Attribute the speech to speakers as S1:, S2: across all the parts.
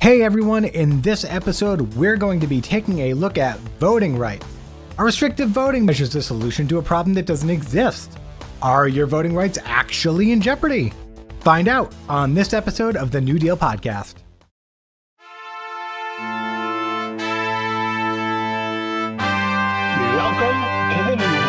S1: Hey everyone, in this episode, we're going to be taking a look at voting rights. Are restrictive voting measures the solution to a problem that doesn't exist? Are your voting rights actually in jeopardy? Find out on this episode of the New Deal Podcast.
S2: Welcome to the New Deal.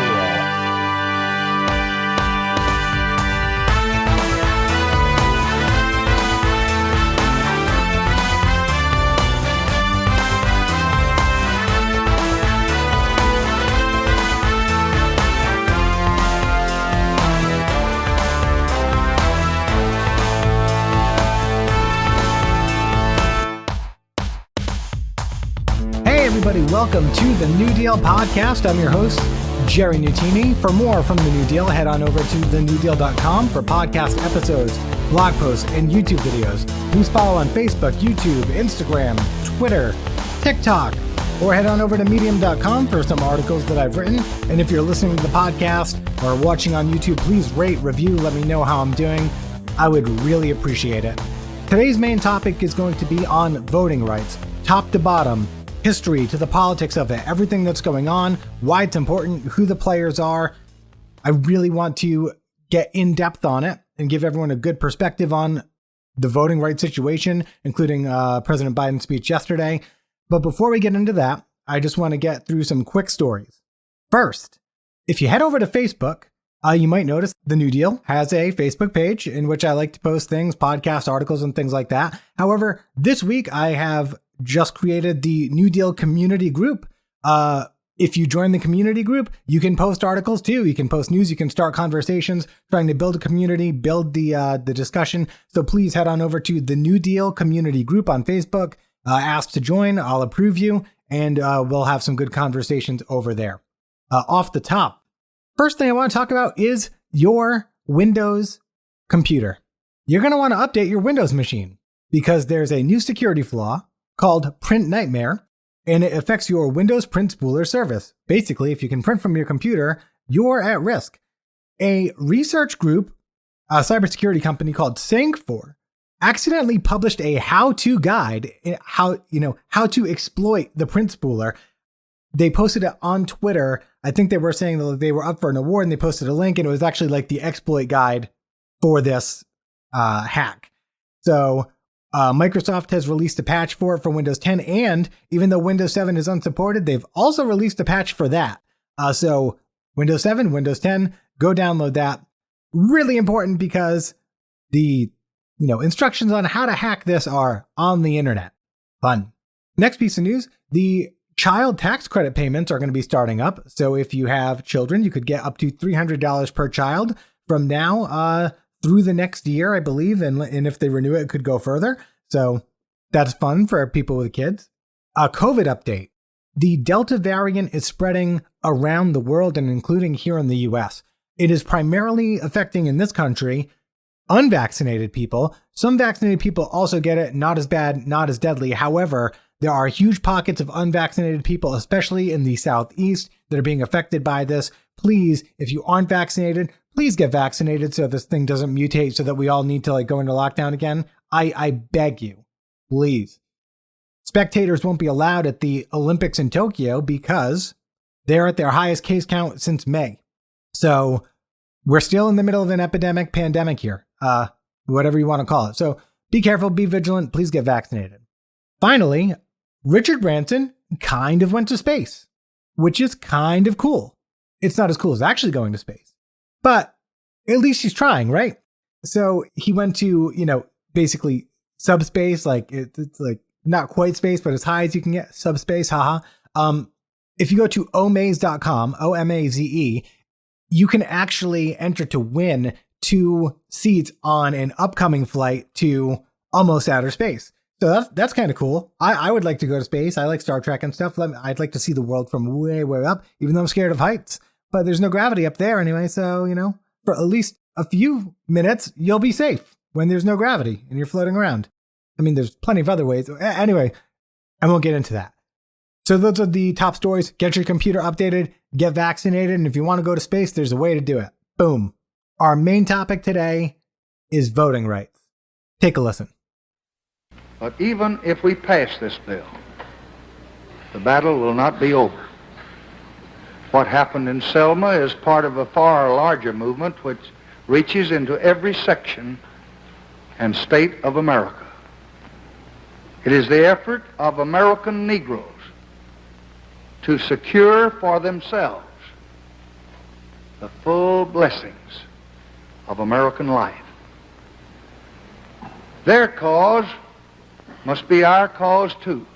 S1: Hey everybody, welcome to the New Deal Podcast. I'm your host, Jerry Nutini. For more from the New Deal, head on over to thenewdeal.com for podcast episodes, blog posts, and YouTube videos. Please follow on Facebook, YouTube, Instagram, Twitter, TikTok, or head on over to medium.com for some articles that I've written. And if you're listening to the podcast or watching on YouTube, please rate, review, let me know how I'm doing. I would really appreciate it. Today's main topic is going to be on voting rights, top to bottom, history to the politics of it, everything that's going on, why it's important, who the players are. I really want to get in depth on it and give everyone a good perspective on the voting rights situation, including President Biden's speech yesterday. But before we get into that, I just want to get through some quick stories. First, if you head over to Facebook, you might notice the New Deal has a Facebook page in which I like to post things, podcast articles, and things like that. However, this week I have just created the New Deal community group. If you join the community group, you can post articles too. You can post news. You can start conversations, trying to build a community, build the discussion. So please head on over to the New Deal community group on Facebook. Ask to join. I'll approve you, and we'll have some good conversations over there. Off the top, first thing I want to talk about is your Windows computer. You're going to want to update your Windows machine because there's a new security flaw called Print Nightmare, and it affects your Windows print spooler service. Basically, if you can print from your computer, you're at risk. A research group, a cybersecurity company called Sank4, accidentally published a how-to guide, how to exploit the print spooler. They posted it on Twitter. I think they were saying that they were up for an award, and they posted a link, and it was actually like the exploit guide for this hack. So Microsoft has released a patch for it for Windows 10, and even though Windows 7 is unsupported, they've also released a patch for that. So Windows 7, Windows 10, go download that. Really important because the instructions on how to hack this are on the internet. Fun. Next piece of news, the child tax credit payments are going to be starting up. So if you have children, you could get up to $300 per child from now through the next year, I believe. And if they renew it, it could go further. So that's fun for people with kids. A COVID update. The Delta variant is spreading around the world and including here in the US. It is primarily affecting in this country unvaccinated people. Some vaccinated people also get it, not as bad, not as deadly. However, there are huge pockets of unvaccinated people, especially in the Southeast, that are being affected by this. Please, if you aren't vaccinated, please get vaccinated so this thing doesn't mutate so that we all need to go into lockdown again. I beg you, please. Spectators won't be allowed at the Olympics in Tokyo because they're at their highest case count since May. So we're still in the middle of an pandemic here, whatever you want to call it. So be careful, be vigilant, please get vaccinated. Finally, Richard Branson kind of went to space, which is kind of cool. It's not as cool as actually going to space, but at least he's trying, right? So he went to, basically subspace, it's like not quite space, but as high as you can get, subspace, haha. If you go to omaze.com, OMAZE, you can actually enter to win 2 seats on an upcoming flight to almost outer space. So that's kind of cool. I would like to go to space. I like Star Trek and stuff. I'd like to see the world from way, way up, even though I'm scared of heights. But there's no gravity up there anyway. So, for at least a few minutes, you'll be safe when there's no gravity and you're floating around. I mean, there's plenty of other ways. Anyway, I won't get into that. So those are the top stories. Get your computer updated, get vaccinated, and if you want to go to space, there's a way to do it. Boom. Our main topic today is voting rights. Take a listen.
S2: But even if we pass this bill, the battle will not be over. What happened in Selma is part of a far larger movement which reaches into every section and state of America. It is the effort of American Negroes to secure for themselves the full blessings of American life. Their cause must be our cause too,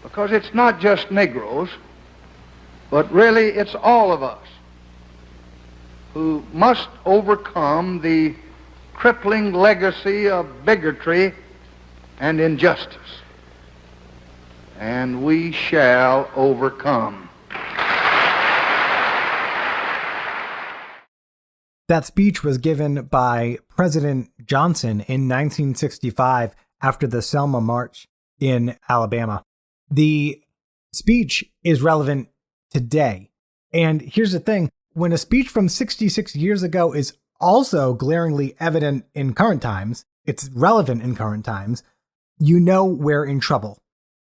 S2: because it's not just Negroes, but really it's all of us who must overcome the crippling legacy of bigotry and injustice. And we shall overcome.
S1: That speech was given by President Johnson in 1965 after the Selma March in Alabama. The speech is relevant today. And here's the thing, when a speech from 66 years ago is also glaringly evident in current times, it's relevant in current times, you know we're in trouble.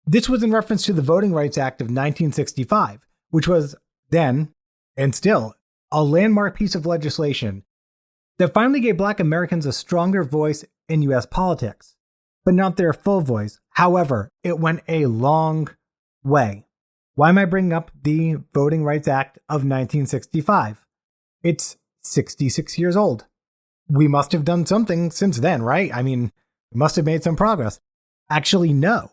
S1: This was in reference to the Voting Rights Act of 1965, which was then, and still, a landmark piece of legislation that finally gave Black Americans a stronger voice in U.S. politics, but not their full voice. However, it went a long way. Why am I bringing up the Voting Rights Act of 1965? It's 66 years old. We must have done something since then, right? I mean, we must have made some progress. Actually, no,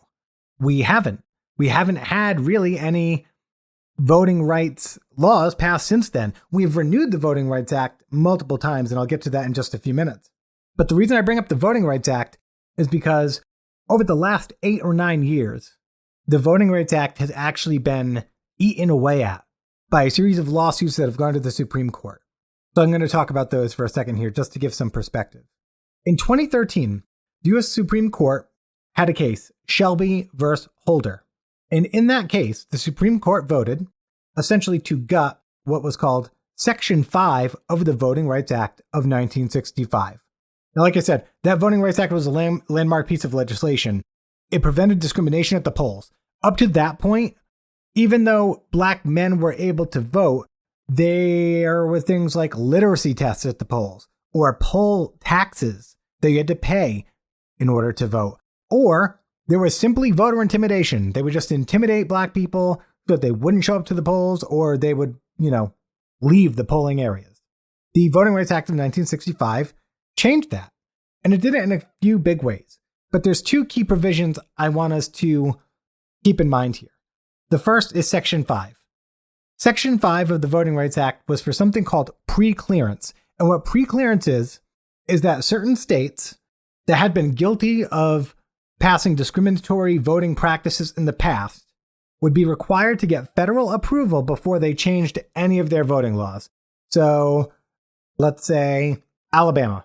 S1: we haven't. We haven't had really any voting rights laws passed since then. We've renewed the Voting Rights Act multiple times, and I'll get to that in just a few minutes. But the reason I bring up the Voting Rights Act is because over the last 8 or 9 years, the Voting Rights Act has actually been eaten away at by a series of lawsuits that have gone to the Supreme Court. So I'm going to talk about those for a second here, just to give some perspective. In 2013, the U.S. Supreme Court had a case, Shelby versus Holder. And in that case, the Supreme Court voted essentially to gut what was called Section 5 of the Voting Rights Act of 1965. Now, like I said, that Voting Rights Act was a landmark piece of legislation. It prevented discrimination at the polls. Up to that point, even though Black men were able to vote, there were things like literacy tests at the polls, or poll taxes that you had to pay in order to vote. Or there was simply voter intimidation. They would just intimidate Black people so that they wouldn't show up to the polls, or they would, leave the polling areas. The Voting Rights Act of 1965 changed that. And it did it in a few big ways. But there's 2 key provisions I want us to keep in mind here. The first is Section 5. Section 5 of the Voting Rights Act was for something called pre-clearance. And what pre-clearance is that certain states that had been guilty of passing discriminatory voting practices in the past would be required to get federal approval before they changed any of their voting laws. So let's say Alabama.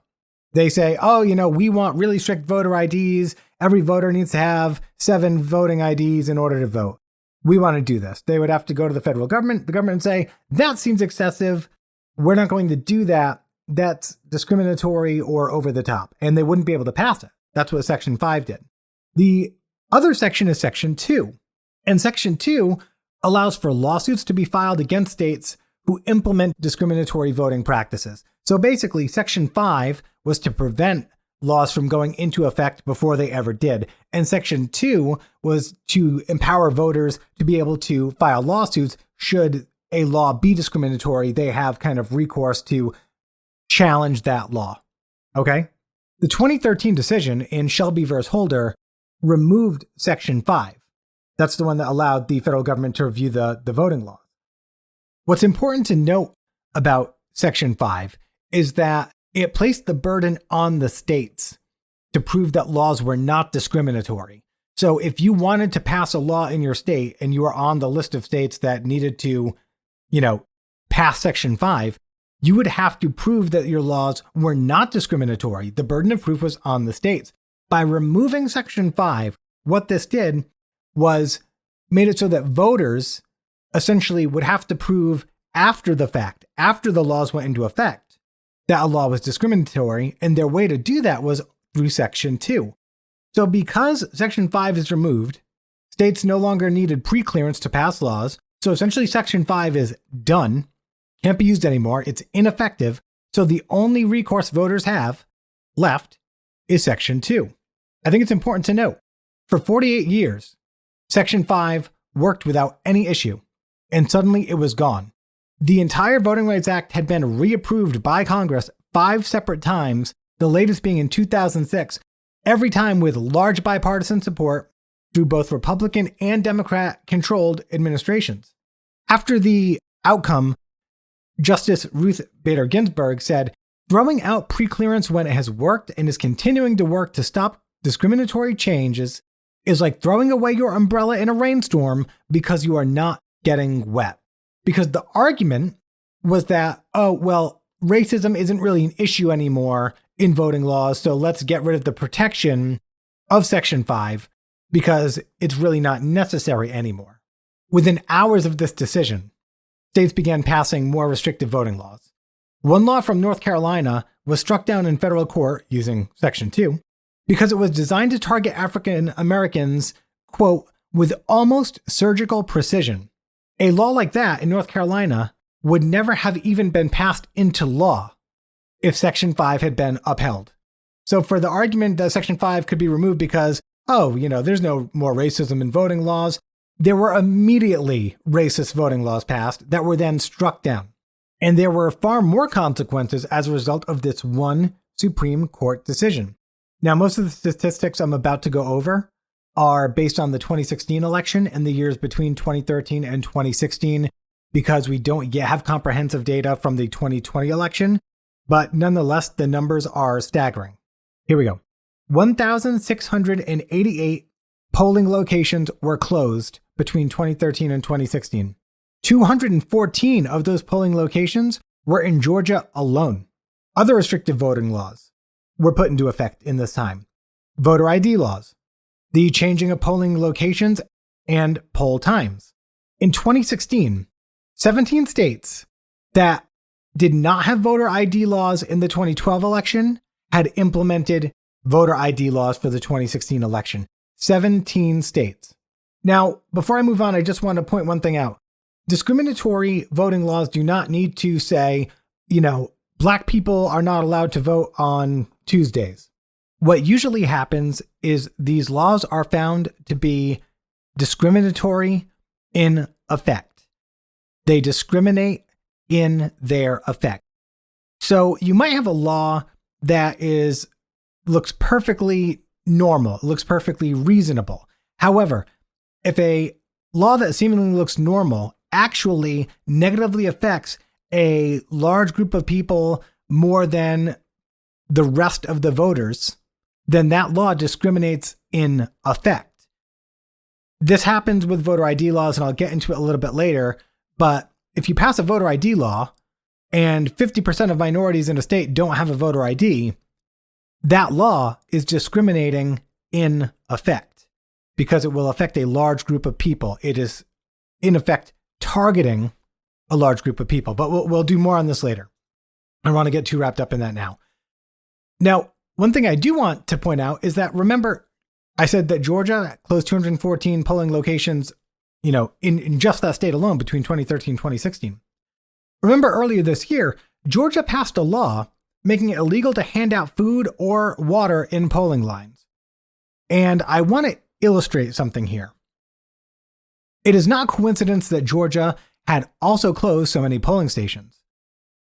S1: They say, we want really strict voter IDs. Every voter needs to have 7 voting IDs in order to vote. We want to do this. They would have to go to the federal government. The government would say, that seems excessive. We're not going to do that. That's discriminatory or over the top. And they wouldn't be able to pass it. That's what Section 5 did. The other section is Section 2. And Section 2 allows for lawsuits to be filed against states who implement discriminatory voting practices. So basically, Section 5 was to prevent laws from going into effect before they ever did. And Section 2 was to empower voters to be able to file lawsuits should a law be discriminatory. They have kind of recourse to challenge that law. Okay? The 2013 decision in Shelby versus Holder removed Section 5. That's the one that allowed the federal government to review the voting laws. What's important to note about Section 5 is that it placed the burden on the states to prove that laws were not discriminatory. So if you wanted to pass a law in your state and you were on the list of states that needed to, pass Section 5, you would have to prove that your laws were not discriminatory. The burden of proof was on the states. By removing Section 5, what this did was made it so that voters essentially would have to prove after the fact, after the laws went into effect, that a law was discriminatory. And their way to do that was through Section 2. So because Section 5 is removed, states no longer needed pre-clearance to pass laws. So essentially Section 5 is done, can't be used anymore, it's ineffective. So the only recourse voters have left is Section 2. I think it's important to note, for 48 years, Section 5 worked without any issue, and suddenly it was gone. The entire Voting Rights Act had been reapproved by Congress 5 separate times, the latest being in 2006, every time with large bipartisan support through both Republican and Democrat-controlled administrations. After the outcome, Justice Ruth Bader Ginsburg said, "Throwing out preclearance when it has worked and is continuing to work to stop discriminatory changes is like throwing away your umbrella in a rainstorm because you are not getting wet." Because the argument was that, oh, well, racism isn't really an issue anymore in voting laws, so let's get rid of the protection of Section 5 because it's really not necessary anymore. Within hours of this decision, states began passing more restrictive voting laws. One law from North Carolina was struck down in federal court using Section 2 because it was designed to target African Americans, quote, with almost surgical precision. A law like that in North Carolina would never have even been passed into law if Section 5 had been upheld. So for the argument that Section 5 could be removed because, there's no more racism in voting laws, there were immediately racist voting laws passed that were then struck down. And there were far more consequences as a result of this one Supreme Court decision. Now, most of the statistics I'm about to go over are based on the 2016 election and the years between 2013 and 2016, because we don't yet have comprehensive data from the 2020 election. But nonetheless, the numbers are staggering. Here we go. 1,688 polling locations were closed between 2013 and 2016. 214 of those polling locations were in Georgia alone. Other restrictive voting laws were put into effect in this time. Voter ID laws, the changing of polling locations, and poll times. In 2016, 17 states that did not have voter ID laws in the 2012 election had implemented voter ID laws for the 2016 election. 17 states. Now, before I move on, I just want to point one thing out. Discriminatory voting laws do not need to say, black people are not allowed to vote on Tuesdays. What usually happens is these laws are found to be discriminatory in effect. They discriminate in their effect. So you might have a law that looks perfectly normal, looks perfectly reasonable. However, if a law that seemingly looks normal actually negatively affects a large group of people more than the rest of the voters, then that law discriminates in effect. This happens with voter ID laws, and I'll get into it a little bit later, but if you pass a voter ID law and 50% of minorities in a state don't have a voter ID, that law is discriminating in effect because it will affect a large group of people. It is, in effect, targeting a large group of people, but we'll do more on this later. I don't want to get too wrapped up in that now. Now, one thing I do want to point out is that, remember, I said that Georgia closed 214 polling locations, in just that state alone between 2013 and 2016. Remember earlier this year, Georgia passed a law making it illegal to hand out food or water in polling lines. And I want to illustrate something here. It is not coincidence that Georgia had also closed so many polling stations.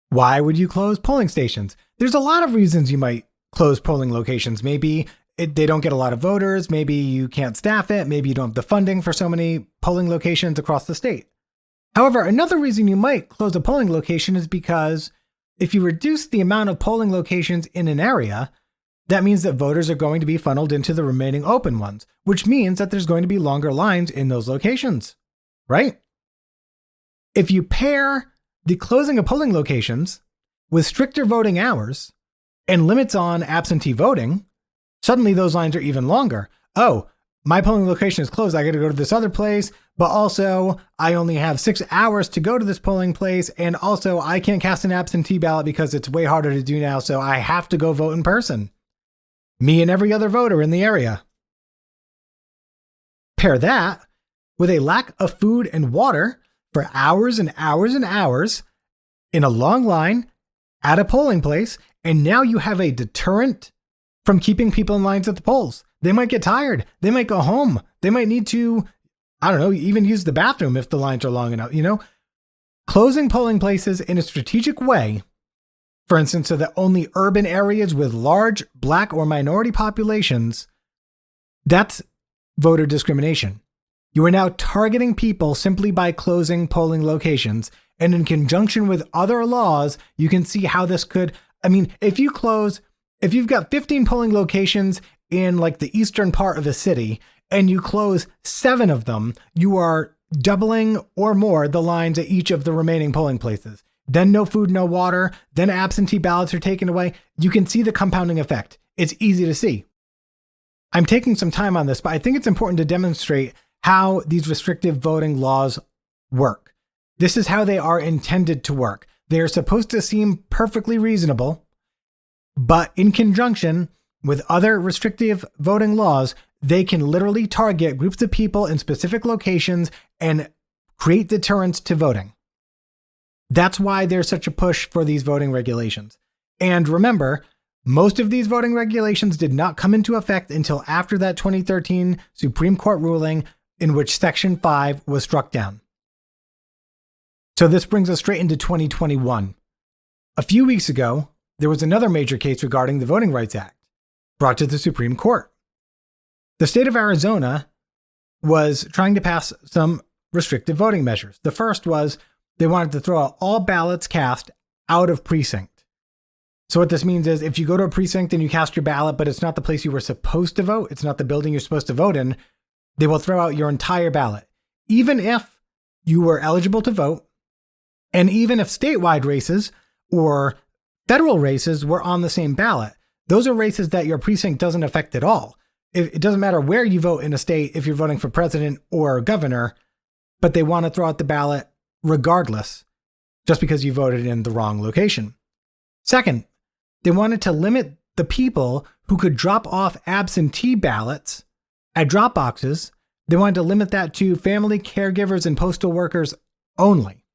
S1: Why would you close polling stations? There's a lot of reasons you might close polling locations. Maybe they don't get a lot of voters. Maybe you can't staff it. Maybe you don't have the funding for so many polling locations across the state. However, another reason you might close a polling location is because if you reduce the amount of polling locations in an area, that means that voters are going to be funneled into the remaining open ones, which means that there's going to be longer lines in those locations, right? If you pair the closing of polling locations with stricter voting hours and limits on absentee voting, suddenly those lines are even longer. Oh, my polling location is closed. I got to go to this other place, but also I only have 6 hours to go to this polling place. And also I can't cast an absentee ballot because it's way harder to do now. So I have to go vote in person. Me and every other voter in the area. Pair that with a lack of food and water for hours and hours and hours in a long line at a polling place, and now you have a deterrent from keeping people in lines at the polls. They might get tired. They might go home. They might need to, I don't know, even use the bathroom if the lines are long enough, Closing polling places in a strategic way, for instance, so that only urban areas with large Black or minority populations, that's voter discrimination. You are now targeting people simply by closing polling locations. And in conjunction with other laws, you can see how this could, if you've got 15 polling locations in like the eastern part of a city and you close 7 of them, you are doubling or more the lines at each of the remaining polling places. Then no food, no water, then absentee ballots are taken away. You can see the compounding effect. It's easy to see. I'm taking some time on this, but I think it's important to demonstrate how these restrictive voting laws work. This is how they are intended to work. They are supposed to seem perfectly reasonable, but in conjunction with other restrictive voting laws, they can literally target groups of people in specific locations and create deterrence to voting. That's why there's such a push for these voting regulations. And remember, most of these voting regulations did not come into effect until after that 2013 Supreme Court ruling in which Section 5 was struck down. So this brings us straight into 2021. A few weeks ago, there was another major case regarding the Voting Rights Act brought to the Supreme Court. The state of Arizona was trying to pass some restrictive voting measures. The first was they wanted to throw out all ballots cast out of precinct. So what this means is if you go to a precinct and you cast your ballot, but it's not the place you were supposed to vote, it's not the building you're supposed to vote in, they will throw out your entire ballot, even if you were eligible to vote, and even if statewide races or federal races were on the same ballot. Those are races that your precinct doesn't affect at all. It doesn't matter where you vote in a state if you're voting for president or governor, but they want to throw out the ballot regardless, just because you voted in the wrong location. Second, they wanted to limit the people who could drop off absentee ballots at drop boxes. They wanted to limit that to family caregivers and postal workers only.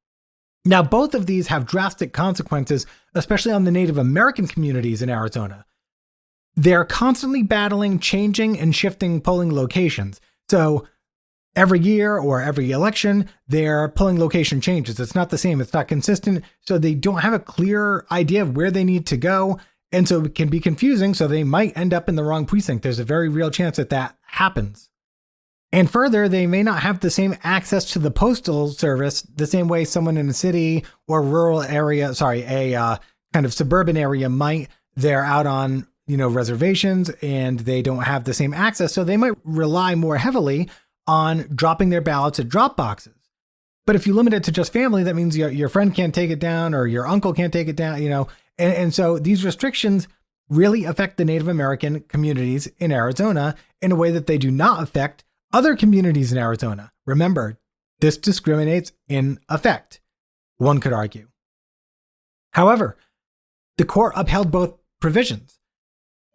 S1: Now, both of these have drastic consequences, especially on the Native American communities in Arizona. They're constantly battling changing and shifting polling locations. So every year or every election, their polling location changes. It's not the same. It's not consistent. So they don't have a clear idea of where they need to go. And so it can be confusing. So they might end up in the wrong precinct. There's a very real chance that that happens. And further, they may not have the same access to the postal service the same way someone in a city or rural area, a kind of suburban area might. They're out on, reservations and they don't have the same access. So they might rely more heavily on dropping their ballots at drop boxes. But if you limit it to just family, that means your friend can't take it down or your uncle can't take it down, And so these restrictions really affect the Native American communities in Arizona in a way that they do not affect other communities in Arizona. Remember, this discriminates in effect, one could argue. However, the court upheld both provisions.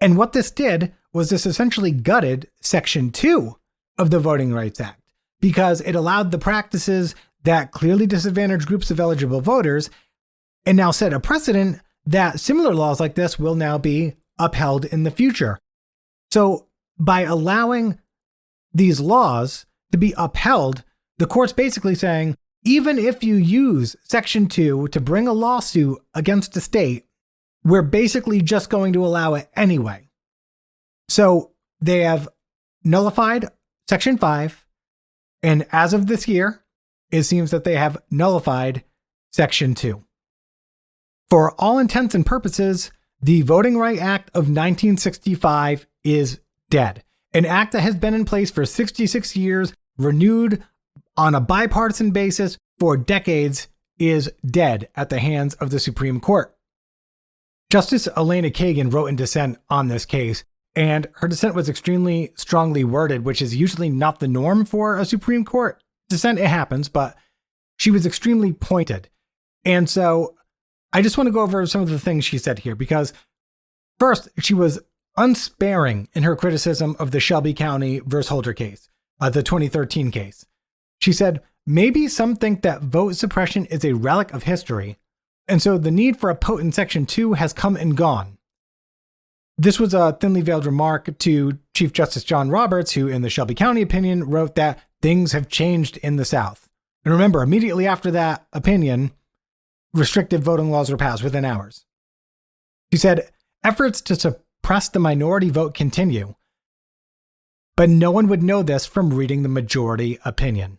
S1: And what this did was this essentially gutted Section 2 of the Voting Rights Act because it allowed the practices that clearly disadvantage groups of eligible voters and now set a precedent that similar laws like this will now be upheld in the future. So by allowing these laws to be upheld, the court's basically saying, even if you use Section 2 to bring a lawsuit against a state, we're basically just going to allow it anyway. So they have nullified Section 5, and as of this year, it seems that they have nullified Section 2. For all intents and purposes, the Voting Rights Act of 1965 is dead. An act that has been in place for 66 years, renewed on a bipartisan basis for decades, is dead at the hands of the Supreme Court. Justice Elena Kagan wrote in dissent on this case, and her dissent was extremely strongly worded, which is usually not the norm for a Supreme Court dissent. It happens, but she was extremely pointed. And so I just want to go over some of the things she said here, because first, she was unsparing in her criticism of the Shelby County versus Holder case, the 2013 case. She said, maybe some think that vote suppression is a relic of history, and so the need for a potent Section 2 has come and gone. This was a thinly veiled remark to Chief Justice John Roberts, who in the Shelby County opinion wrote that things have changed in the South. And remember, immediately after that opinion, restrictive voting laws were passed within hours. He said, efforts to suppress the minority vote continue, but no one would know this from reading the majority opinion.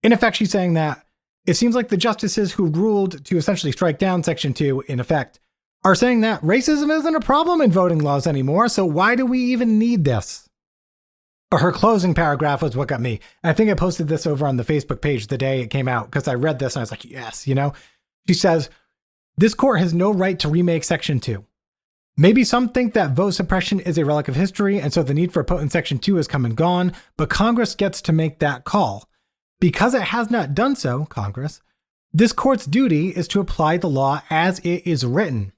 S1: In effect, she's saying that it seems like the justices who ruled to essentially strike down Section 2, in effect, are saying that racism isn't a problem in voting laws anymore, so why do we even need this? But her closing paragraph was what got me. I think I posted this over on the Facebook page the day it came out, because I read this and I was like, yes, She says, this court has no right to remake Section 2. Maybe some think that vote suppression is a relic of history, and so the need for a potent Section 2 has come and gone, but Congress gets to make that call. Because it has not done so, Congress, this court's duty is to apply the law as it is written.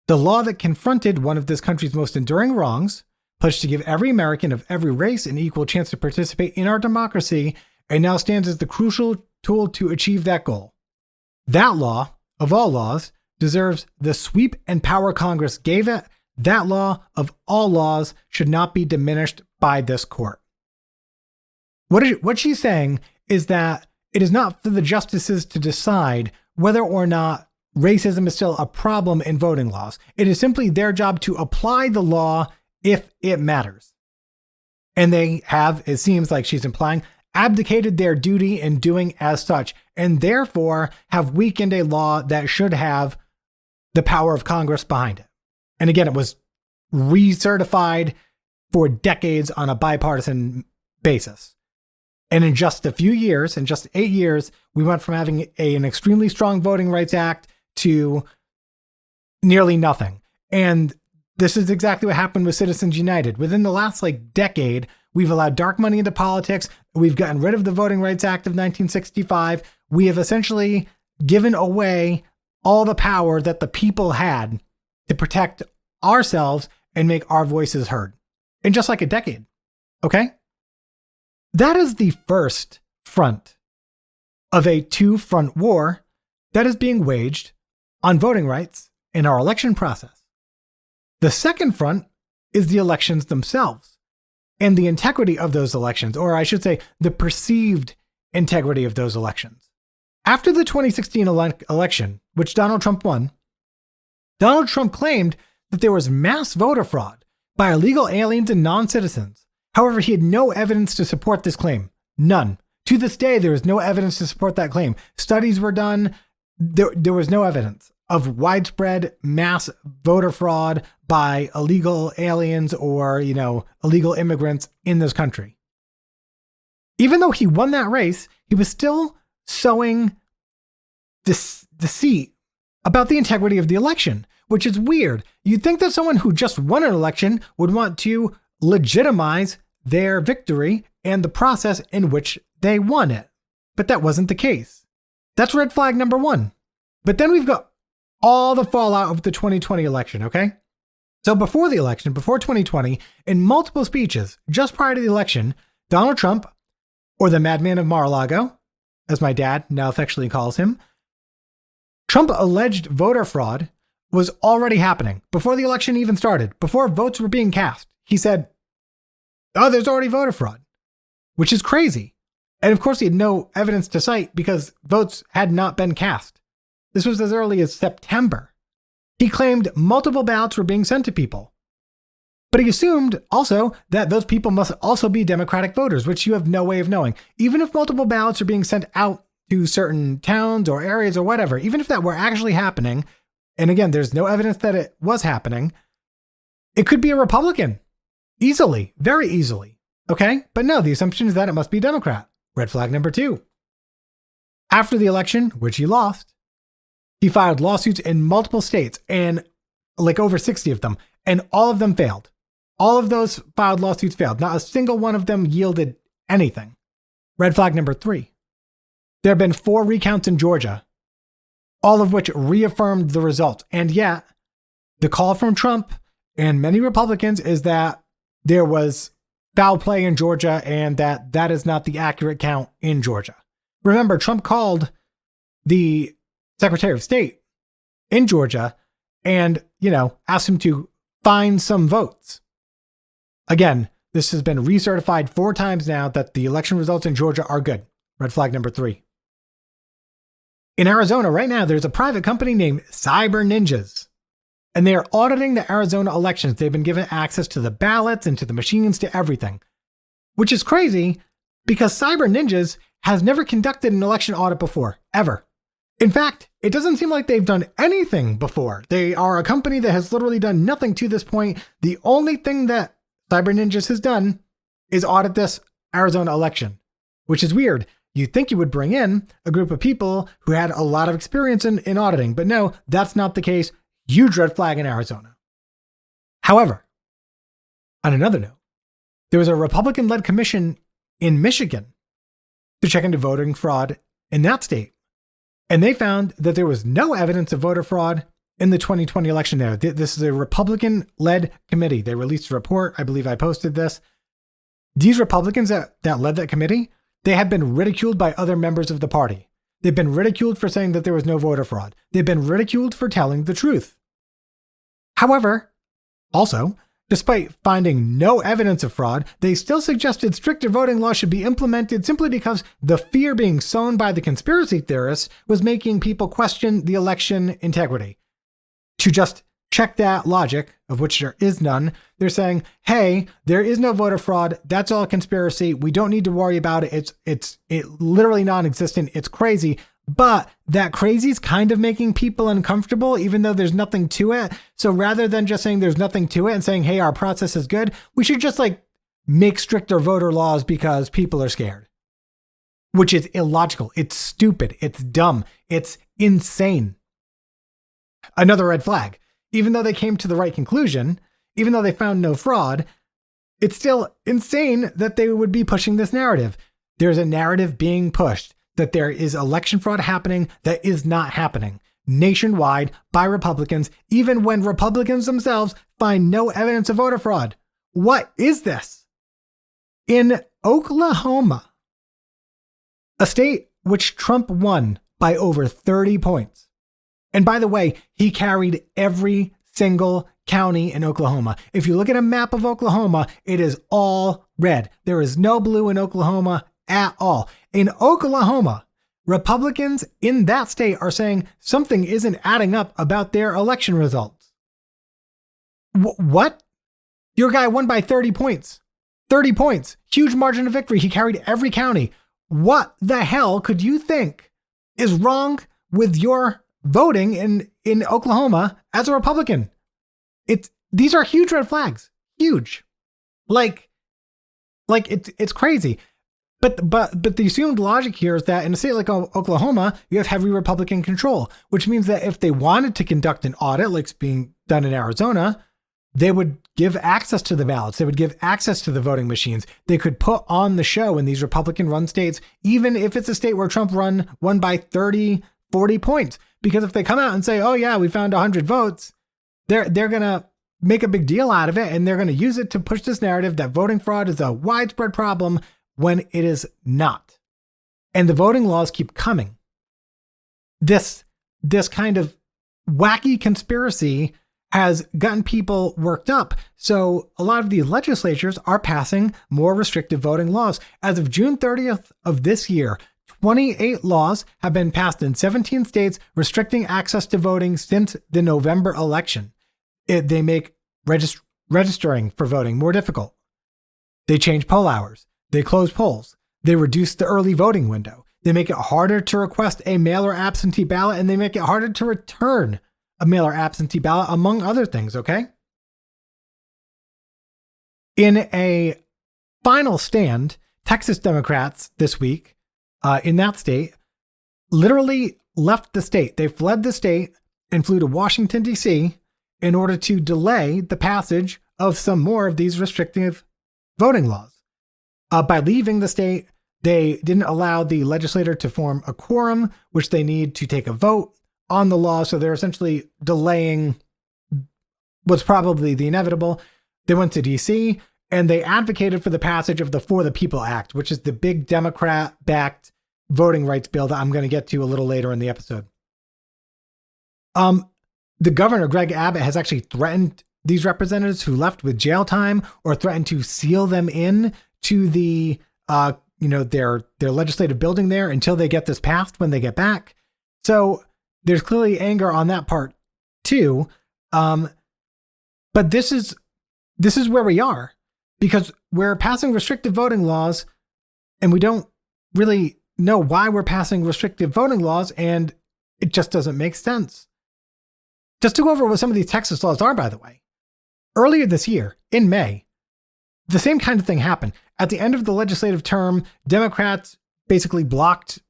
S1: The law that confronted one of this country's most enduring wrongs, pledged to give every American of every race an equal chance to participate in our democracy, and now stands as the crucial tool to achieve that goal. That law, of all laws, deserves the sweep and power Congress gave it. That law, of all laws, should not be diminished by this court. What she's saying is that it is not for the justices to decide whether or not racism is still a problem in voting laws. It is simply their job to apply the law if it matters. And they have, it seems like she's implying, abdicated their duty in doing as such, and therefore have weakened a law that should have the power of Congress behind it. And again, it was recertified for decades on a bipartisan basis. And in just a few years, in just 8 years, we went from having an extremely strong Voting Rights Act to nearly nothing. And this is exactly what happened with Citizens United. Within the last decade, we've allowed dark money into politics. We've gotten rid of the Voting Rights Act of 1965. We have essentially given away all the power that the people had to protect ourselves and make our voices heard in just like a decade. Okay? That is the first front of a two-front war that is being waged on voting rights in our election process. The second front is the elections themselves and the integrity of those elections, or I should say the perceived integrity of those elections. After the 2016 election, which Donald Trump won, Donald Trump claimed that there was mass voter fraud by illegal aliens and non-citizens. However, he had no evidence to support this claim. None. To this day, there is no evidence to support that claim. Studies were done. There was no evidence of widespread mass voter fraud by illegal aliens or, illegal immigrants in this country. Even though he won that race, he was still sowing deceit about the integrity of the election, which is weird. You'd think that someone who just won an election would want to legitimize their victory and the process in which they won it. But that wasn't the case. That's red flag number one. But then we've got all the fallout of the 2020 election, okay? So before the election, before 2020, in multiple speeches just prior to the election, Donald Trump, or the Madman of Mar-a-Lago, as my dad now affectionately calls him, Trump alleged voter fraud was already happening before the election even started, before votes were being cast. He said, oh, there's already voter fraud, which is crazy. And of course, he had no evidence to cite because votes had not been cast. This was as early as September. He claimed multiple ballots were being sent to people. But he assumed also that those people must also be Democratic voters, which you have no way of knowing. Even if multiple ballots are being sent out to certain towns or areas or whatever, even if that were actually happening, and again, there's no evidence that it was happening, it could be a Republican. Easily, very easily. Okay? But no, the assumption is that it must be Democrat. Red flag number two. After the election, which he lost, he filed lawsuits in multiple states and over 60 of them, and all of them failed. All of those filed lawsuits failed. Not a single one of them yielded anything. Red flag number three. There have been 4 recounts in Georgia, all of which reaffirmed the results. And yet, the call from Trump and many Republicans is that there was foul play in Georgia and that is not the accurate count in Georgia. Remember, Trump called the Secretary of State in Georgia and, asked him to find some votes. Again, this has been recertified 4 times now that the election results in Georgia are good. Red flag number 3. In Arizona right now, there's a private company named Cyber Ninjas, and they are auditing the Arizona elections. They've been given access to the ballots and to the machines, to everything, which is crazy because Cyber Ninjas has never conducted an election audit before, ever. In fact, it doesn't seem like they've done anything before. They are a company that has literally done nothing to this point. The only thing that Cyber Ninjas has done is audit this Arizona election, which is weird. You'd think you would bring in a group of people who had a lot of experience in auditing, but no, that's not the case. Huge red flag in Arizona. However, on another note, there was a Republican-led commission in Michigan to check into voting fraud in that state. And they found that there was no evidence of voter fraud in the 2020 election there. This is a Republican-led committee. They released a report. I believe I posted this. These Republicans that led that committee, they have been ridiculed by other members of the party. They've been ridiculed for saying that there was no voter fraud. They've been ridiculed for telling the truth. However, also, despite finding no evidence of fraud, they still suggested stricter voting laws should be implemented simply because the fear being sown by the conspiracy theorists was making people question the election integrity. To just check that logic, of which there is none, they're saying, hey, there is no voter fraud. That's all a conspiracy. We don't need to worry about it. It's literally non-existent. It's crazy. But that crazy is kind of making people uncomfortable, even though there's nothing to it. So rather than just saying there's nothing to it and saying, hey, our process is good, we should just make stricter voter laws because people are scared, which is illogical. It's stupid. It's dumb. It's insane. Another red flag. Even though they came to the right conclusion, even though they found no fraud, it's still insane that they would be pushing this narrative. There's a narrative being pushed that there is election fraud happening that is not happening nationwide by Republicans, even when Republicans themselves find no evidence of voter fraud. What is this? In Oklahoma, a state which Trump won by over 30 points. And by the way, he carried every single county in Oklahoma. If you look at a map of Oklahoma, it is all red. There is no blue in Oklahoma at all. In Oklahoma, Republicans in that state are saying something isn't adding up about their election results. What? Your guy won by 30 points. 30 points. Huge margin of victory. He carried every county. What the hell could you think is wrong with your voting in Oklahoma as a Republican? These are huge red flags. Huge. It's crazy. But the assumed logic here is that in a state like Oklahoma, you have heavy Republican control, which means that if they wanted to conduct an audit like it's being done in Arizona, they would give access to the ballots. They would give access to the voting machines. They could put on the show in these Republican-run states, even if it's a state where Trump won by 30, 40 points. Because if they come out and say, oh yeah, we found 100 votes, they're going to make a big deal out of it, and they're going to use it to push this narrative that voting fraud is a widespread problem when it is not. And the voting laws keep coming. This kind of wacky conspiracy has gotten people worked up. So a lot of these legislatures are passing more restrictive voting laws. As of June 30th of this year, 28 laws have been passed in 17 states restricting access to voting since the November election. They make registering for voting more difficult. They change poll hours. They close polls. They reduce the early voting window. They make it harder to request a mail or absentee ballot, and they make it harder to return a mail or absentee ballot, among other things, okay? In a final stand, Texas Democrats this week in that state literally left the state. They fled the state and flew to Washington, D.C. in order to delay the passage of some more of these restrictive voting laws. By leaving the state, they didn't allow the legislature to form a quorum, which they need to take a vote on the law. So they're essentially delaying was probably the inevitable. They went to D.C. and they advocated for the passage of the For the People Act, which is the big Democrat-backed voting rights bill that I'm going to get to a little later in the episode. The governor, Greg Abbott, has actually threatened these representatives who left with jail time or threatened to seal them in to the, their legislative building there until they get this passed when they get back. So there's clearly anger on that part too. But this is where we are, because we're passing restrictive voting laws and we don't really know why we're passing restrictive voting laws, and it just doesn't make sense. Just to go over what some of these Texas laws are, by the way. Earlier this year, in May, the same kind of thing happened. At the end of the legislative term, Democrats basically blocked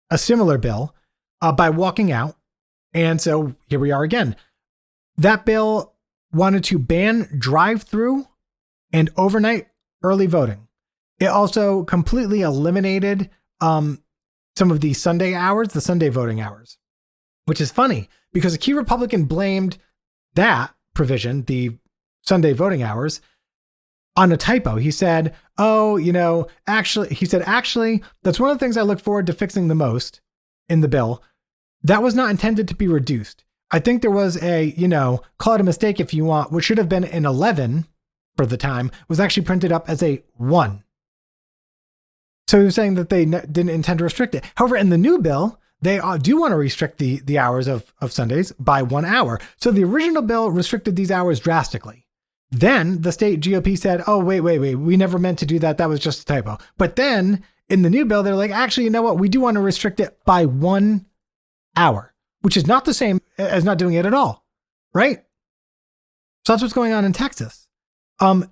S1: a similar bill by walking out. And so here we are again. That bill wanted to ban drive-through and overnight early voting. It also completely eliminated some of the Sunday hours, the Sunday voting hours, which is funny because a key Republican blamed that provision, the Sunday voting hours, on a typo. He said, actually, that's one of the things I look forward to fixing the most in the bill. That was not intended to be reduced. I think there was call it a mistake if you want, which should have been an 11 for the time, was actually printed up as a 1. So he was saying that they didn't intend to restrict it. However, in the new bill, they do want to restrict the hours of Sundays by 1 hour. So the original bill restricted these hours drastically. Then the state GOP said, oh, wait, we never meant to do that. That was just a typo. But then in the new bill, they're like, actually, you know what? We do want to restrict it by 1 hour, which is not the same as not doing it at all, right? So that's what's going on in Texas. The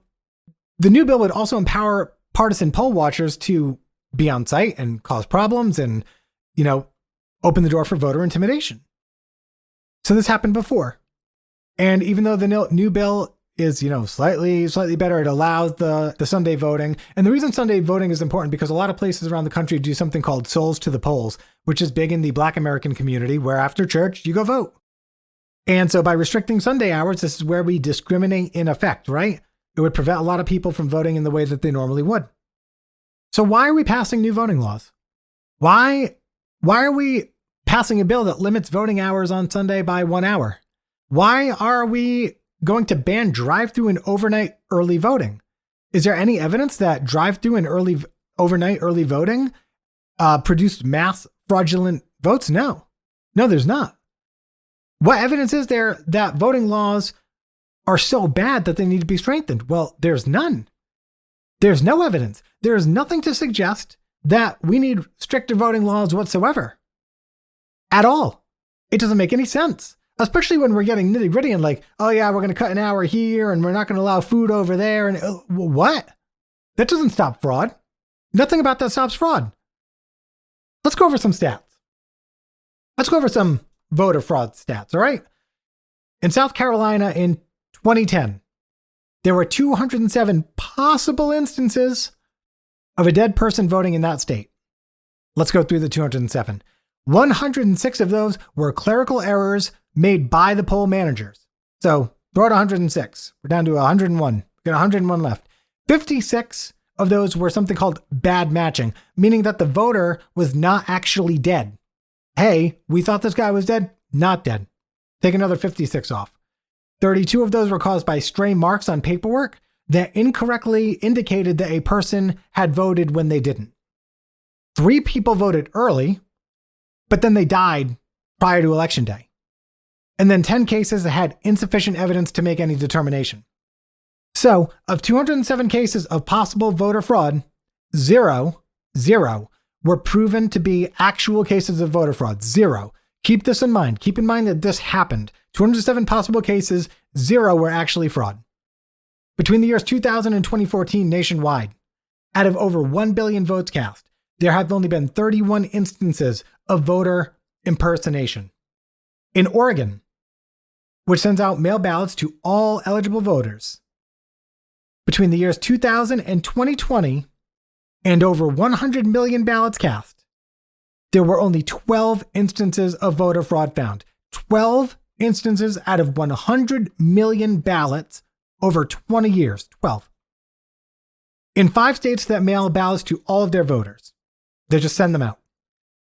S1: new bill would also empower partisan poll watchers to be on site and cause problems and, open the door for voter intimidation. So this happened before. And even though the new bill is, slightly better, it allows the Sunday voting. And the reason Sunday voting is important because a lot of places around the country do something called Souls to the Polls, which is big in the Black American community, where after church, you go vote. And so by restricting Sunday hours, this is where we discriminate in effect, right? It would prevent a lot of people from voting in the way that they normally would. So why are we passing new voting laws? Why are we passing a bill that limits voting hours on Sunday by 1 hour? Why are we going to ban drive-through and overnight early voting? Is there any evidence that drive-through and overnight early voting produced mass fraudulent votes? No, there's not. What evidence is there that voting laws are so bad that they need to be strengthened? Well, there's none. There's no evidence. There is nothing to suggest that we need stricter voting laws whatsoever. At all. It doesn't make any sense. Especially when we're getting nitty gritty and like, oh yeah, we're going to cut an hour here and we're not going to allow food over there. And what? That doesn't stop fraud. Nothing about that stops fraud. Let's go over some stats. Let's go over some voter fraud stats, all right? In South Carolina in 2010, there were 207 possible instances of a dead person voting in that state. Let's go through the 207. 106 of those were clerical errors made by the poll managers. So throw out 106. We're down to 101. We've got 101 left. 56 of those were something called bad matching, meaning that the voter was not actually dead. Hey, we thought this guy was dead. Not dead. Take another 56 off. 32 of those were caused by stray marks on paperwork that incorrectly indicated that a person had voted when they didn't. 3 people voted early, but then they died prior to election day. And then 10 cases that had insufficient evidence to make any determination. So, of 207 cases of possible voter fraud, zero were proven to be actual cases of voter fraud. 0. Keep this in mind. Keep in mind that this happened. 207 possible cases, 0 were actually fraud. Between the years 2000 and 2014 nationwide, out of over 1 billion votes cast, there have only been 31 instances of voter impersonation. In Oregon, which sends out mail ballots to all eligible voters, between the years 2000 and 2020, and over 100 million ballots cast, there were only 12 instances of voter fraud found. 12 instances out of 100 million ballots over 20 years. 12. In 5 states that mail ballots to all of their voters, they just send them out.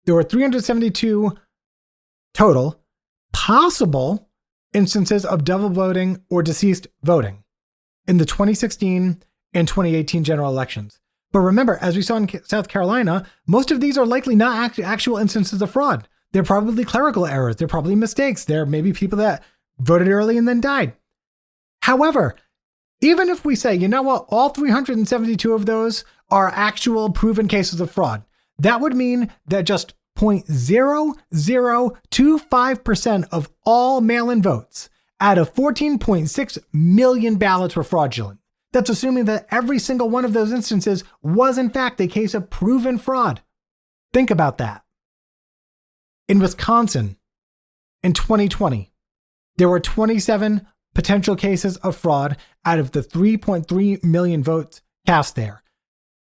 S1: There were 372 total possible instances of double voting or deceased voting in the 2016 and 2018 general elections. But remember, as we saw in South Carolina, most of these are likely not actual instances of fraud. They're probably clerical errors. They're probably mistakes. There may be people that voted early and then died. However, even if we say, you know what, all 372 of those are actual proven cases of fraud, that would mean that just 0.0025% of all mail-in votes out of 14.6 million ballots were fraudulent. That's assuming that every single one of those instances was in fact a case of proven fraud. Think about that. In Wisconsin, in 2020, there were 27 potential cases of fraud out of the 3.3 million votes cast there.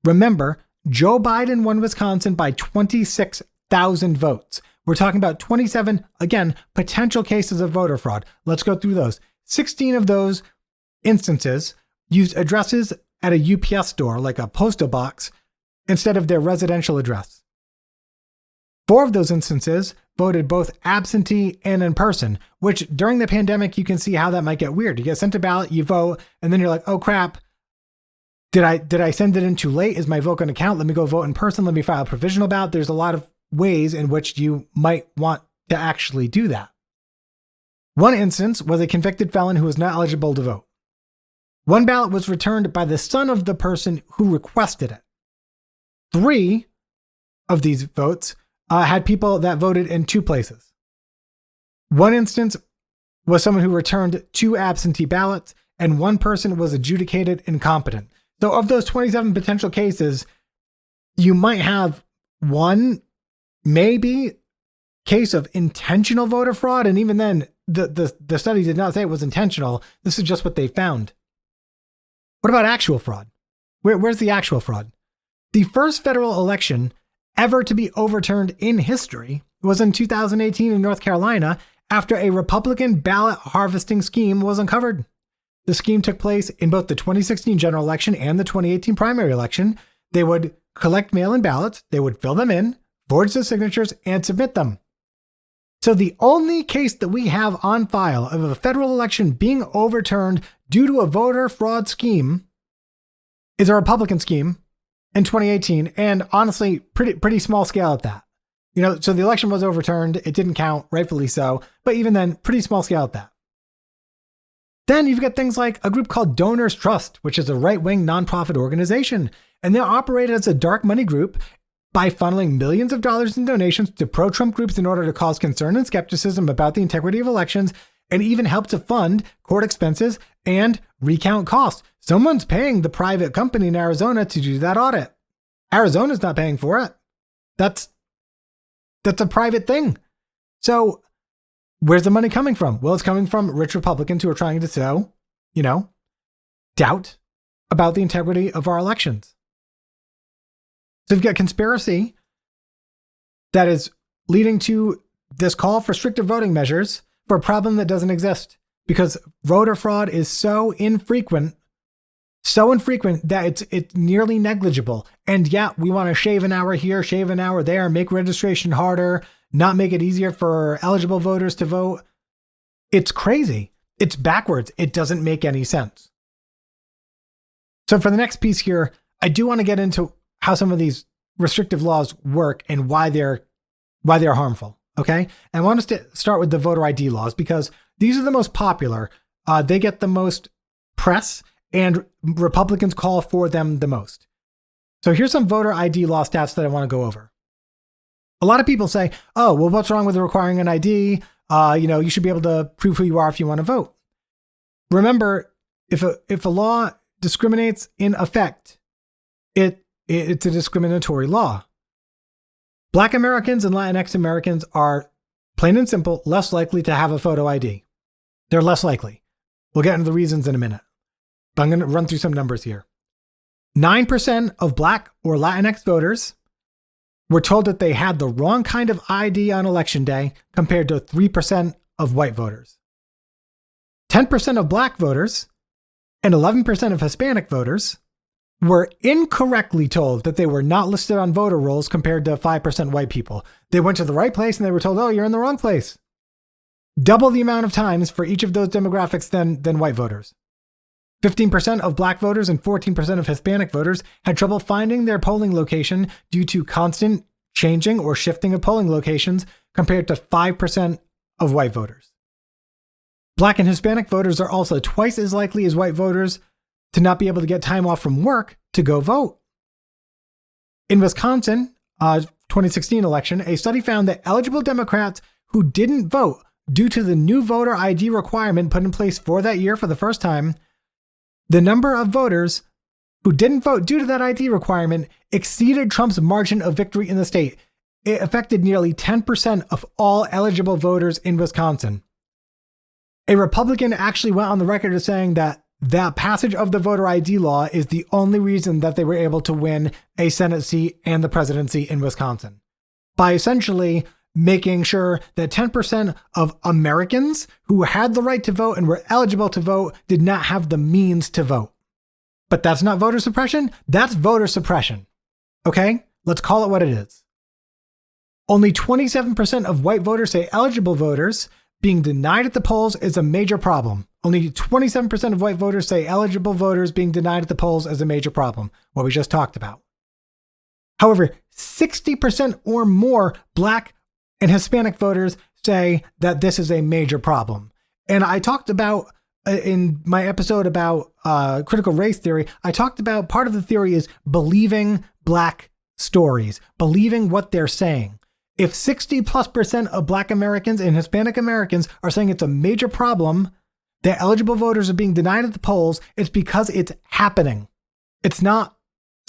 S1: Remember, Joe Biden won Wisconsin by 26,000 votes. We're talking about 27, again, potential cases of voter fraud. Let's go through those. 16 of those instances used addresses at a UPS store, like a postal box, instead of their residential address. 4 of those instances voted both absentee and in person, which during the pandemic, you can see how that might get weird. You get sent a ballot, you vote, and then you're like, oh crap, did I send it in too late? Is my vote going to count? Let me go vote in person. Let me file a provisional ballot. There's a lot of ways in which you might want to actually do that. One instance was a convicted felon who was not eligible to vote. One ballot was returned by the son of the person who requested it. 3 of these votes had people that voted in 2 places. One instance was someone who returned 2 absentee ballots, and 1 person was adjudicated incompetent. So of those 27 potential cases, you might have 1, maybe, case of intentional voter fraud. And even then, the study did not say it was intentional. This is just what they found. What about actual fraud? Where's the actual fraud? The first federal election ever to be overturned in history was in 2018 in North Carolina after a Republican ballot harvesting scheme was uncovered. The scheme took place in both the 2016 general election and the 2018 primary election. They would collect mail-in ballots, they would fill them in, forge the signatures, and submit them. So the only case that we have on file of a federal election being overturned due to a voter fraud scheme is a Republican scheme in 2018, and honestly, pretty small scale at that. So the election was overturned, it didn't count, rightfully so, but even then, pretty small scale at that. Then you've got things like a group called Donors Trust, which is a right-wing nonprofit organization, and they operate as a dark money group by funneling millions of dollars in donations to pro-Trump groups in order to cause concern and skepticism about the integrity of elections, and even help to fund court expenses and recount costs. Someone's paying the private company in Arizona to do that audit. Arizona's not paying for it. That's a private thing. So where's the money coming from? Well, it's coming from rich Republicans who are trying to sow, doubt about the integrity of our elections. So you've got conspiracy that is leading to this call for stricter voting measures for a problem that doesn't exist, because voter fraud is so infrequent that it's nearly negligible. And yet we want to shave an hour here, shave an hour there, make registration harder, not make it easier for eligible voters to vote. It's crazy. It's backwards. It doesn't make any sense. So for the next piece here, I do want to get into how some of these restrictive laws work and why they're harmful. Okay. And I want us to start with the voter ID laws because these are the most popular. They get the most press and Republicans call for them the most. So here's some voter ID law stats that I want to go over. A lot of people say, oh, well, what's wrong with requiring an ID? You should be able to prove who you are if you want to vote. Remember, if a law discriminates in effect, it's a discriminatory law. Black Americans and Latinx Americans are, plain and simple, less likely to have a photo ID. They're less likely. We'll get into the reasons in a minute. But I'm going to run through some numbers here. 9% of Black or Latinx voters were told that they had the wrong kind of ID on election day, compared to 3% of white voters. 10% of black voters and 11% of Hispanic voters were incorrectly told that they were not listed on voter rolls compared to 5% white people. They went to the right place and they were told, oh, you're in the wrong place. Double the amount of times for each of those demographics than white voters. 15% of black voters and 14% of Hispanic voters had trouble finding their polling location due to constant changing or shifting of polling locations compared to 5% of white voters. Black and Hispanic voters are also twice as likely as white voters to not be able to get time off from work to go vote. In Wisconsin, 2016 election, a study found that eligible Democrats who didn't vote due to the new voter ID requirement put in place for that year for the first time, the number of voters who didn't vote due to that ID requirement exceeded Trump's margin of victory in the state. It affected nearly 10% of all eligible voters in Wisconsin. A Republican actually went on the record as saying that passage of the voter ID law is the only reason that they were able to win a Senate seat and the presidency in Wisconsin, by essentially making sure that 10% of Americans who had the right to vote and were eligible to vote did not have the means to vote. But that's not voter suppression. That's voter suppression. Okay? Let's call it what it is. Only 27% of white voters say eligible voters being denied at the polls is a major problem. Only 27% of white voters say eligible voters being denied at the polls is a major problem, what we just talked about. However, 60% or more black and Hispanic voters say that this is a major problem. And I talked about, in my episode about critical race theory, I talked about part of the theory is believing black stories, believing what they're saying. If 60+% of black Americans and Hispanic Americans are saying it's a major problem that eligible voters are being denied at the polls, it's because it's happening. It's not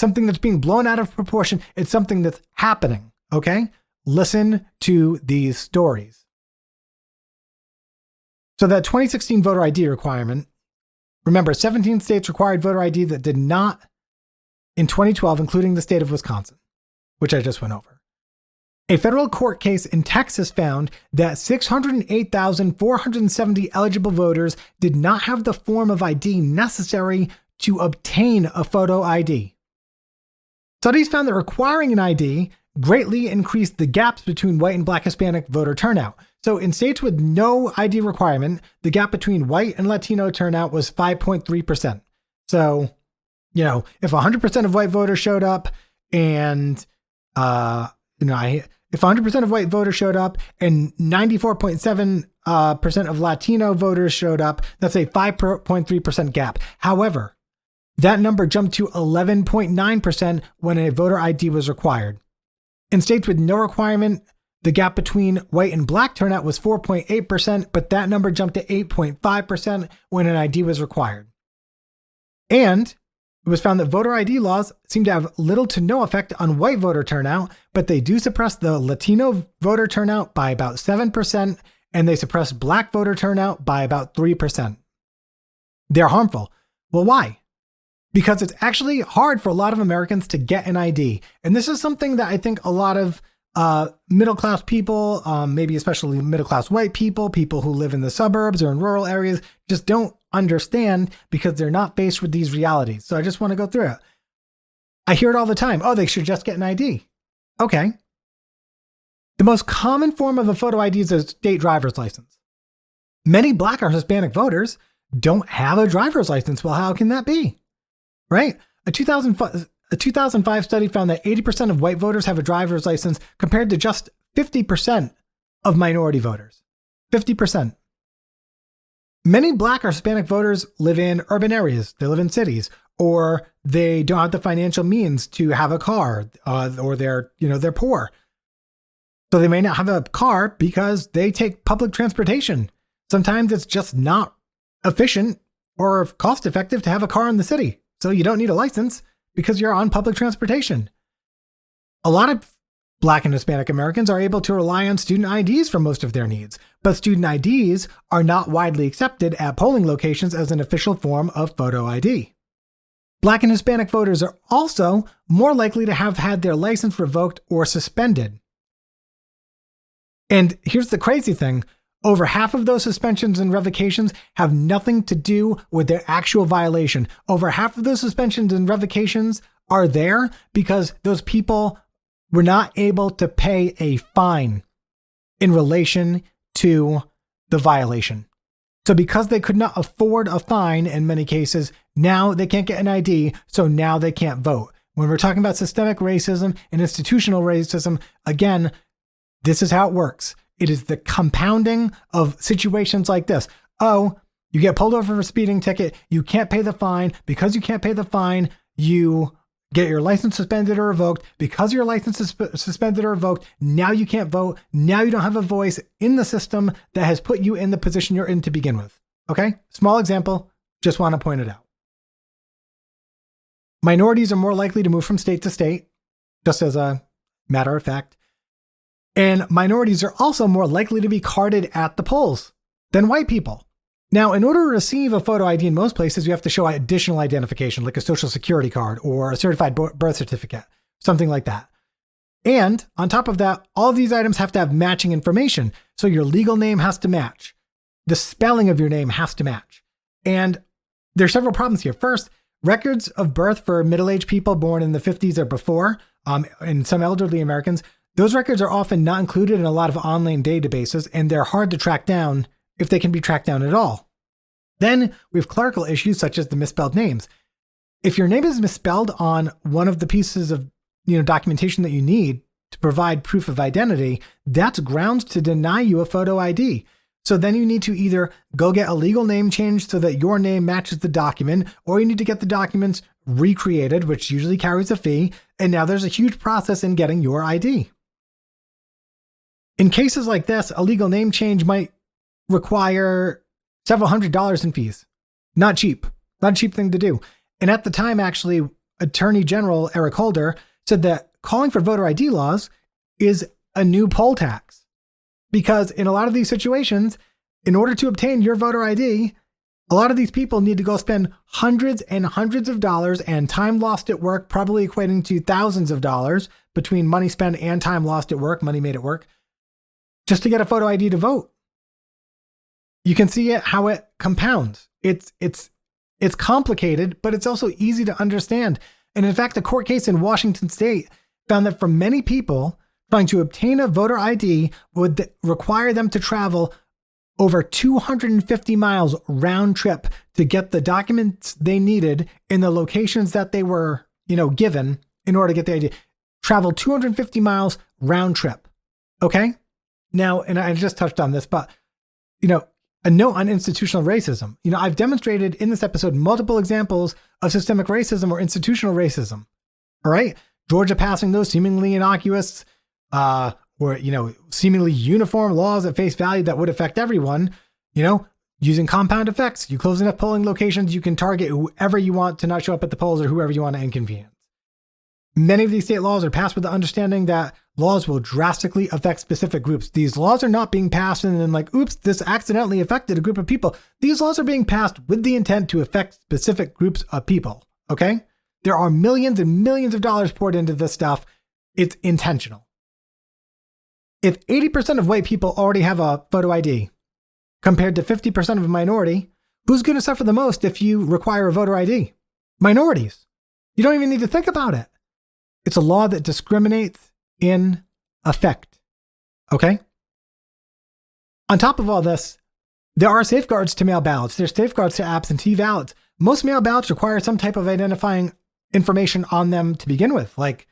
S1: something that's being blown out of proportion. It's something that's happening. Okay? Listen to these stories. So that 2016 voter ID requirement, remember, 17 states required voter ID that did not in 2012, including the state of Wisconsin, which I just went over. A federal court case in Texas found that 608,470 eligible voters did not have the form of ID necessary to obtain a photo ID. Studies found that requiring an ID greatly increased the gaps between white and black Hispanic voter turnout. So in states with no ID requirement, the gap between white and Latino turnout was 5.3%. So, if 100% of white voters showed up and, if 100% of white voters showed up and 94.7% of Latino voters showed up, that's a 5.3% gap. However, that number jumped to 11.9% when a voter ID was required. In states with no requirement, the gap between white and black turnout was 4.8%, but that number jumped to 8.5% when an ID was required. And it was found that voter ID laws seem to have little to no effect on white voter turnout, but they do suppress the Latino voter turnout by about 7%, and they suppress black voter turnout by about 3%. They're harmful. Well, why? Because it's actually hard for a lot of Americans to get an ID. And this is something that I think a lot of middle-class people, maybe especially middle-class white people, people who live in the suburbs or in rural areas, just don't understand because they're not faced with these realities. So I just want to go through it. I hear it all the time. Oh, they should just get an ID. Okay. The most common form of a photo ID is a state driver's license. Many black or Hispanic voters don't have a driver's license. Well, how can that be? Right? A 2005 study found that 80% of white voters have a driver's license compared to just 50% of minority voters. 50%. Many black or Hispanic voters live in urban areas. They live in cities, or they don't have the financial means to have a car, or they're poor. So they may not have a car because they take public transportation. Sometimes it's just not efficient or cost effective to have a car in the city. So you don't need a license because you're on public transportation. A lot of Black and Hispanic Americans are able to rely on student IDs for most of their needs, but student IDs are not widely accepted at polling locations as an official form of photo ID. Black and Hispanic voters are also more likely to have had their license revoked or suspended. And here's the crazy thing. Over half of those suspensions and revocations have nothing to do with their actual violation. Over half of those suspensions and revocations are there because those people were not able to pay a fine in relation to the violation. So because they could not afford a fine in many cases, now they can't get an ID, so now they can't vote. When we're talking about systemic racism and institutional racism, again, this is how it works. It is the compounding of situations like this. Oh, you get pulled over for a speeding ticket. You can't pay the fine. Because you can't pay the fine, you get your license suspended or revoked. Because your license is suspended or revoked, now you can't vote. Now you don't have a voice in the system that has put you in the position you're in to begin with. Okay? Small example. Just want to point it out. Minorities are more likely to move from state to state, just as a matter of fact. And minorities are also more likely to be carded at the polls than white people. Now, in order to receive a photo ID in most places, you have to show additional identification, like a social security card or a certified birth certificate, something like that. And on top of that, all of these items have to have matching information. So your legal name has to match. The spelling of your name has to match. And there's several problems here. First, records of birth for middle-aged people born in the 50s or before, and some elderly Americans, those records are often not included in a lot of online databases, and they're hard to track down if they can be tracked down at all. Then we have clerical issues such as the misspelled names. If your name is misspelled on one of the pieces of documentation that you need to provide proof of identity, that's grounds to deny you a photo ID. So then you need to either go get a legal name change so that your name matches the document, or you need to get the documents recreated, which usually carries a fee. And now there's a huge process in getting your ID. In cases like this, a legal name change might require several $100s in fees. Not cheap. Not a cheap thing to do. And at the time, actually, Attorney General Eric Holder said that calling for voter ID laws is a new poll tax. Because in a lot of these situations, in order to obtain your voter ID, a lot of these people need to go spend hundreds and hundreds of dollars and time lost at work, probably equating to thousands of dollars between money spent and time lost at work, money made at work, just to get a photo ID to vote. You can see how it compounds. It's complicated, but it's also easy to understand. And in fact, a court case in Washington State found that for many people, trying to obtain a voter ID would require them to travel over 250 miles round trip to get the documents they needed in the locations that they were, given in order to get the ID. Travel 250 miles round trip. Okay? Now, and I just touched on this, but, a note on institutional racism. I've demonstrated in this episode multiple examples of systemic racism or institutional racism. All right? Georgia passing those seemingly innocuous or, seemingly uniform laws at face value that would affect everyone, using compound effects. You close enough polling locations, you can target whoever you want to not show up at the polls or whoever you want to inconvenience. Many of these state laws are passed with the understanding that laws will drastically affect specific groups. These laws are not being passed and then oops, this accidentally affected a group of people. These laws are being passed with the intent to affect specific groups of people, okay? There are millions and millions of dollars poured into this stuff. It's intentional. If 80% of white people already have a photo ID compared to 50% of a minority, who's going to suffer the most if you require a voter ID? Minorities. You don't even need to think about it. It's a law that discriminates in effect. Okay? On top of all this, there are safeguards to mail ballots. There's safeguards to absentee ballots. Most mail ballots require some type of identifying information on them to begin with, like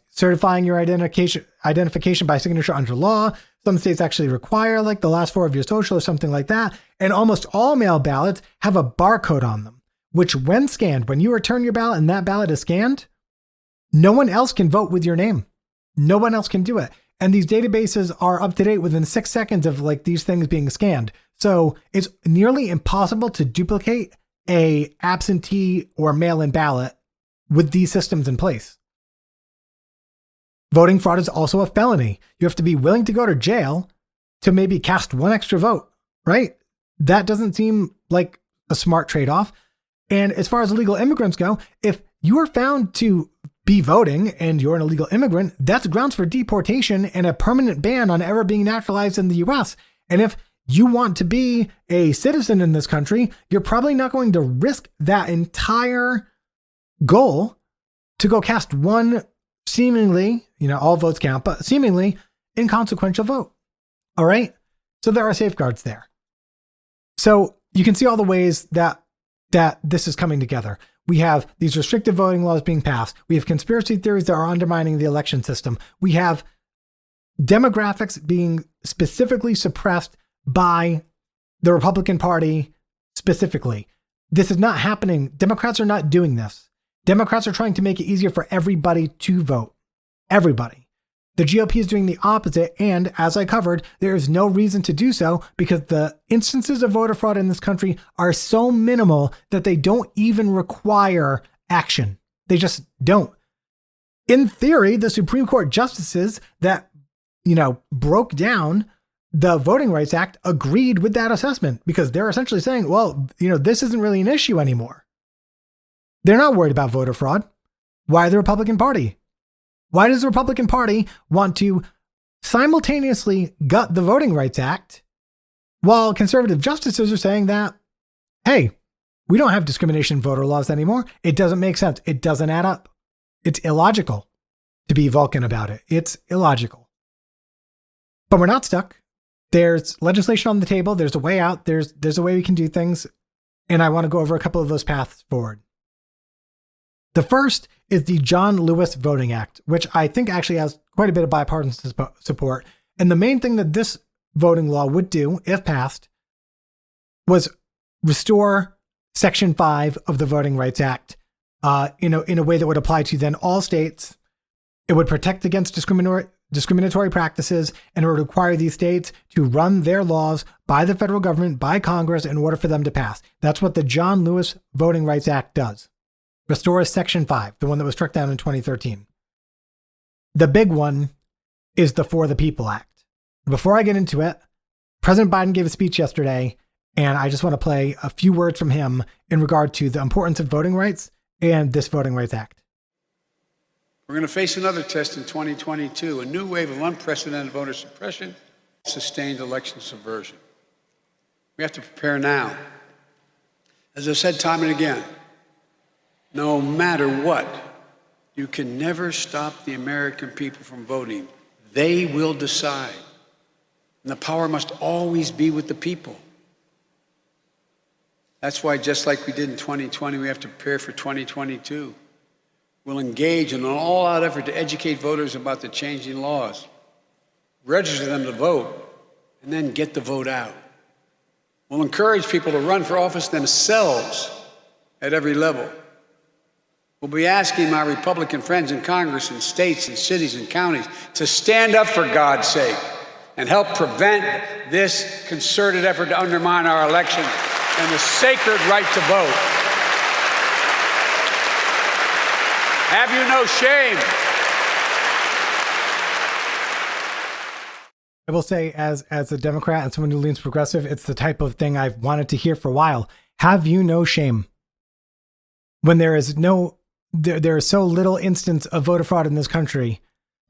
S1: certifying your identification by signature under law. Some states actually require the last four of your social or something like that. And almost all mail ballots have a barcode on them, which when scanned, when you return your ballot and that ballot is scanned, no one else can vote with your name. No one else can do it. And these databases are up to date within 6 seconds of these things being scanned. So it's nearly impossible to duplicate a absentee or mail-in ballot with these systems in place. Voting fraud is also a felony. You have to be willing to go to jail to maybe cast one extra vote, right? That doesn't seem like a smart trade-off. And as far as illegal immigrants go, if you are found to be voting and you're an illegal immigrant, that's grounds for deportation and a permanent ban on ever being naturalized in the US. And if you want to be a citizen in this country, you're probably not going to risk that entire goal to go cast one seemingly, all votes count, but seemingly inconsequential vote. All right. So there are safeguards there. So you can see all the ways that this is coming together. We have these restrictive voting laws being passed. We have conspiracy theories that are undermining the election system. We have demographics being specifically suppressed by the Republican Party specifically. This is not happening. Democrats are not doing this. Democrats are trying to make it easier for everybody to vote. Everybody. The GOP is doing the opposite, and as I covered, there is no reason to do so because the instances of voter fraud in this country are so minimal that they don't even require action. They just don't. In theory, the Supreme Court justices that, broke down the Voting Rights Act agreed with that assessment because they're essentially saying, well, this isn't really an issue anymore. They're not worried about voter fraud. Why the Republican Party? Why does the Republican Party want to simultaneously gut the Voting Rights Act while conservative justices are saying that, hey, we don't have discrimination voter laws anymore. It doesn't make sense. It doesn't add up. It's illogical to be Vulcan about it. It's illogical. But we're not stuck. There's legislation on the table. There's a way out. There's a way we can do things. And I want to go over a couple of those paths forward. The first is the John Lewis Voting Act, which I think actually has quite a bit of bipartisan support. And the main thing that this voting law would do, if passed, was restore Section 5 of the Voting Rights Act in a way that would apply to then all states. It would protect against discriminatory practices, and it would require these states to run their laws by the federal government, by Congress, in order for them to pass. That's what the John Lewis Voting Rights Act does. Restores Section 5, the one that was struck down in 2013. The big one is the For the People Act. Before I get into it, President Biden gave a speech yesterday, and I just want to play a few words from him in regard to the importance of voting rights and this Voting Rights Act.
S3: We're going to face another test in 2022, a new wave of unprecedented voter suppression, sustained election subversion. We have to prepare now. As I've said time and again, no matter what, you can never stop the American people from voting. They will decide. And the power must always be with the people. That's why, just like we did in 2020, we have to prepare for 2022. We'll engage in an all-out effort to educate voters about the changing laws, register them to vote, and then get the vote out. We'll encourage people to run for office themselves at every level. We'll be asking my Republican friends in Congress and states and cities and counties to stand up for God's sake and help prevent this concerted effort to undermine our election and the sacred right to vote. Have you no shame?
S1: I will say, as a Democrat and someone who leans progressive, it's the type of thing I've wanted to hear for a while. Have you no shame? When there is there is so little instance of voter fraud in this country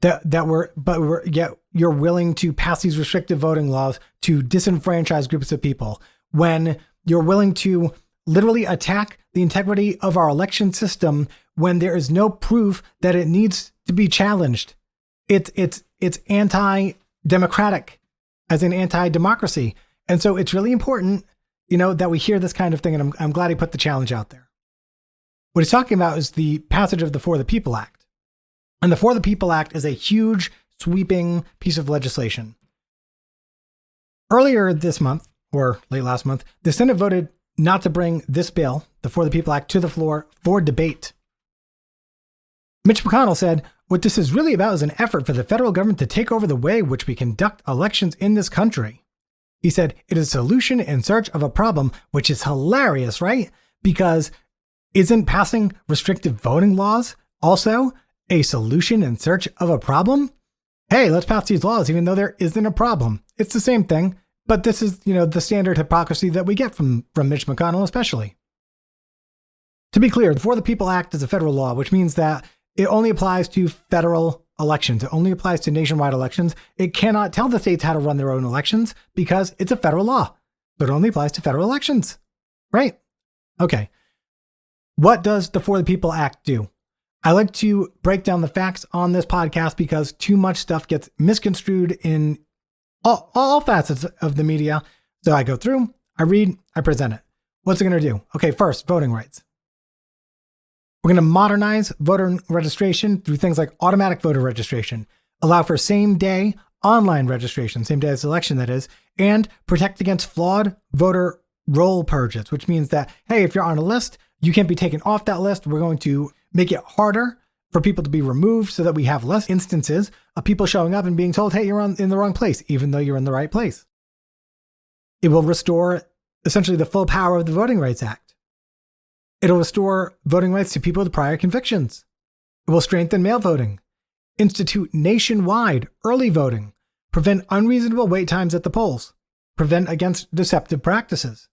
S1: yet you're willing to pass these restrictive voting laws to disenfranchise groups of people. When you're willing to literally attack the integrity of our election system when there is no proof that it needs to be challenged. It's anti-democratic, as in anti-democracy. And so it's really important, that we hear this kind of thing. And I'm glad he put the challenge out there. What he's talking about is the passage of the For the People Act. And the For the People Act is a huge, sweeping piece of legislation. Earlier this month, or late last month, the Senate voted not to bring this bill, the For the People Act, to the floor for debate. Mitch McConnell said, what this is really about is an effort for the federal government to take over the way in which we conduct elections in this country. He said, it is a solution in search of a problem, which is hilarious, right? Because isn't passing restrictive voting laws also a solution in search of a problem? Hey, let's pass these laws even though there isn't a problem. It's the same thing, but this is, the standard hypocrisy that we get from Mitch McConnell especially. To be clear, the For the People Act is a federal law, which means that it only applies to federal elections. It only applies to nationwide elections. It cannot tell the states how to run their own elections because it's a federal law. So it only applies to federal elections, right? Okay. What does the For the People Act do? I like to break down the facts on this podcast because too much stuff gets misconstrued in all facets of the media. So I go through, I read, I present it. What's it going to do? Okay, first, voting rights. We're going to modernize voter registration through things like automatic voter registration, allow for same-day online registration, same day as election that is, and protect against flawed voter roll purges, which means that, hey, if you're on a list, you can't be taken off that list. We're going to make it harder for people to be removed so that we have less instances of people showing up and being told, hey, you're in the wrong place, even though you're in the right place. It will restore essentially the full power of the Voting Rights Act. It'll restore voting rights to people with prior convictions. It will strengthen mail voting, institute nationwide early voting, prevent unreasonable wait times at the polls, prevent against deceptive practices,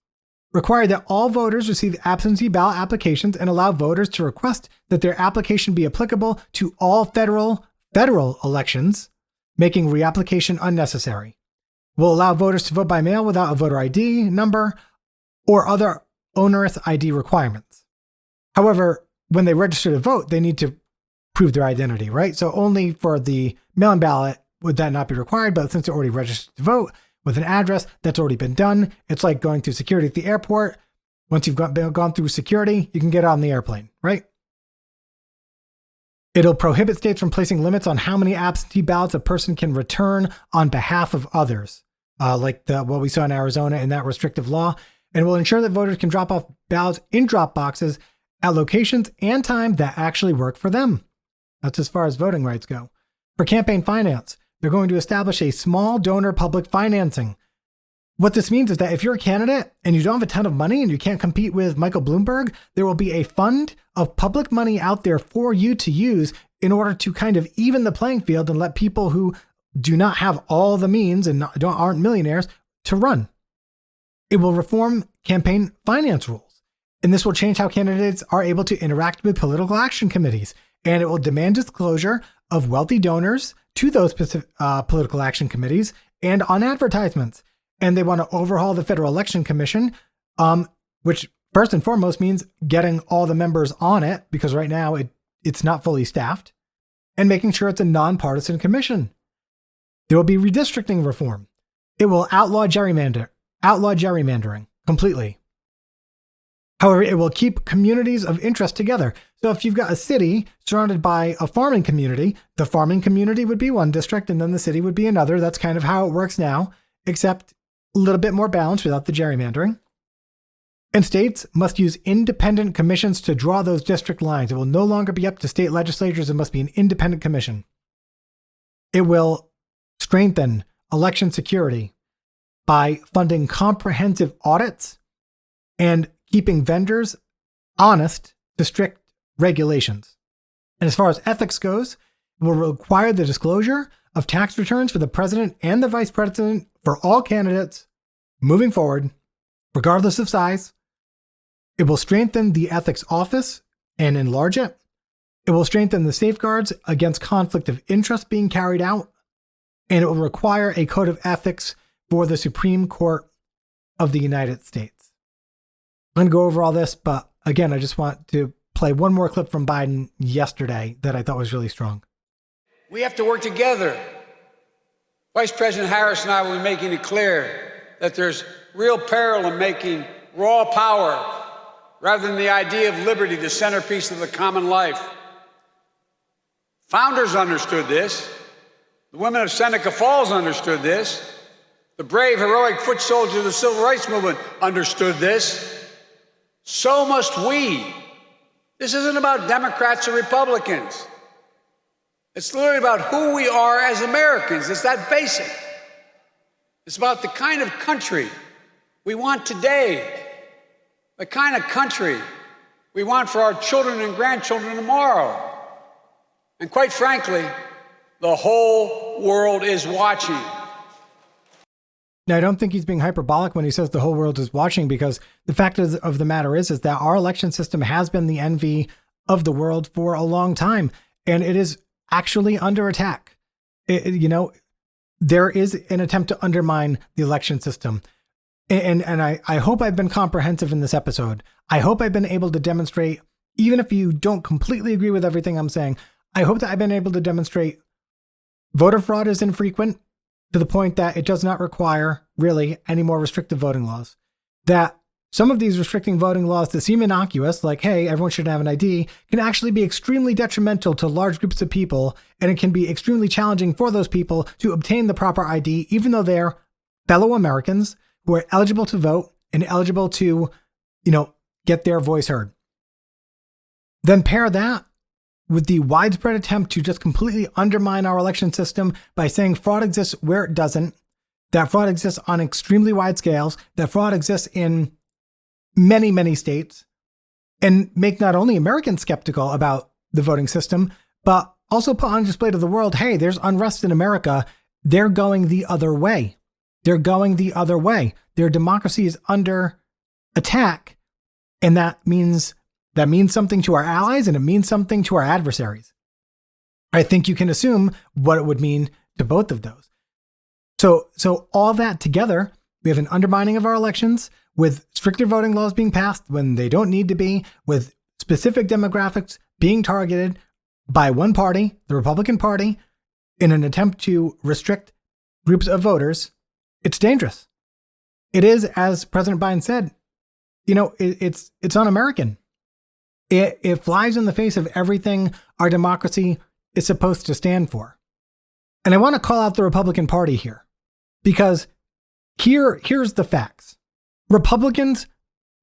S1: require that all voters receive absentee ballot applications and allow voters to request that their application be applicable to all federal elections, making reapplication unnecessary. Will allow voters to vote by mail without a voter ID number or other onerous ID requirements. However, when they register to vote, they need to prove their identity, right? So only for the mail-in ballot would that not be required, but since they're already registered to vote with an address, that's already been done. It's like going through security at the airport. Once you've gone through security, you can get on the airplane, right? It'll prohibit states from placing limits on how many absentee ballots a person can return on behalf of others, like what we saw in Arizona in that restrictive law, and will ensure that voters can drop off ballots in drop boxes at locations and time that actually work for them. That's as far as voting rights go. For campaign finance, they're going to establish a small donor public financing. What this means is that if you're a candidate and you don't have a ton of money and you can't compete with Michael Bloomberg, there will be a fund of public money out there for you to use in order to kind of even the playing field and let people who do not have all the means and aren't millionaires to run. It will reform campaign finance rules, and this will change how candidates are able to interact with political action committees, and it will demand disclosure of wealthy donors to those specific, political action committees and on advertisements. And they want to overhaul the Federal Election Commission, which first and foremost means getting all the members on it, because right now it's not fully staffed, and making sure it's a nonpartisan commission. There will be redistricting reform. It will outlaw gerrymandering completely. However, it will keep communities of interest together. So if you've got a city surrounded by a farming community, the farming community would be one district and then the city would be another. That's kind of how it works now, except a little bit more balanced without the gerrymandering. And states must use independent commissions to draw those district lines. It will no longer be up to state legislatures. It must be an independent commission. It will strengthen election security by funding comprehensive audits and keeping vendors honest to strict regulations. And as far as ethics goes, it will require the disclosure of tax returns for the president and the vice president for all candidates moving forward, regardless of size. It will strengthen the ethics office and enlarge it. It will strengthen the safeguards against conflict of interest being carried out. And it will require a code of ethics for the Supreme Court of the United States. I'm going to go over all this, but again, I just want to play one more clip from Biden yesterday that I thought was really strong.
S3: We have to work together. Vice President Harris and I will be making it clear that there's real peril in making raw power, rather than the idea of liberty, the centerpiece of the common life. Founders understood this. The women of Seneca Falls understood this. The brave, heroic foot soldiers of the Civil Rights Movement understood this. So must we. This isn't about Democrats or Republicans. It's literally about who we are as Americans. It's that basic. It's about the kind of country we want today, the kind of country we want for our children and grandchildren tomorrow. And quite frankly, the whole world is watching.
S1: Now, I don't think he's being hyperbolic when he says the whole world is watching, because the fact of the matter is that our election system has been the envy of the world for a long time. And it is actually under attack. There is an attempt to undermine the election system. And I hope I've been comprehensive in this episode. I hope I've been able to demonstrate, even if you don't completely agree with everything I'm saying, I hope that I've been able to demonstrate voter fraud is infrequent to the point that it does not require really any more restrictive voting laws. That some of these restricting voting laws that seem innocuous, like, hey, everyone should have an ID, can actually be extremely detrimental to large groups of people, and it can be extremely challenging for those people to obtain the proper ID, even though they're fellow Americans who are eligible to vote and eligible to, get their voice heard. Then pair that with the widespread attempt to just completely undermine our election system by saying fraud exists where it doesn't, that fraud exists on extremely wide scales, that fraud exists in many, many states, and make not only Americans skeptical about the voting system, but also put on display to the world, hey, there's unrest in America. They're going the other way. They're going the other way. Their democracy is under attack. And that means something to our allies, and it means something to our adversaries. I think you can assume what it would mean to both of those. So all that together, we have an undermining of our elections, with stricter voting laws being passed when they don't need to be, with specific demographics being targeted by one party, the Republican Party, in an attempt to restrict groups of voters. It's dangerous. It is, as President Biden said, it's un-American. It flies in the face of everything our democracy is supposed to stand for. And I want to call out the Republican Party here, because here's the facts. Republicans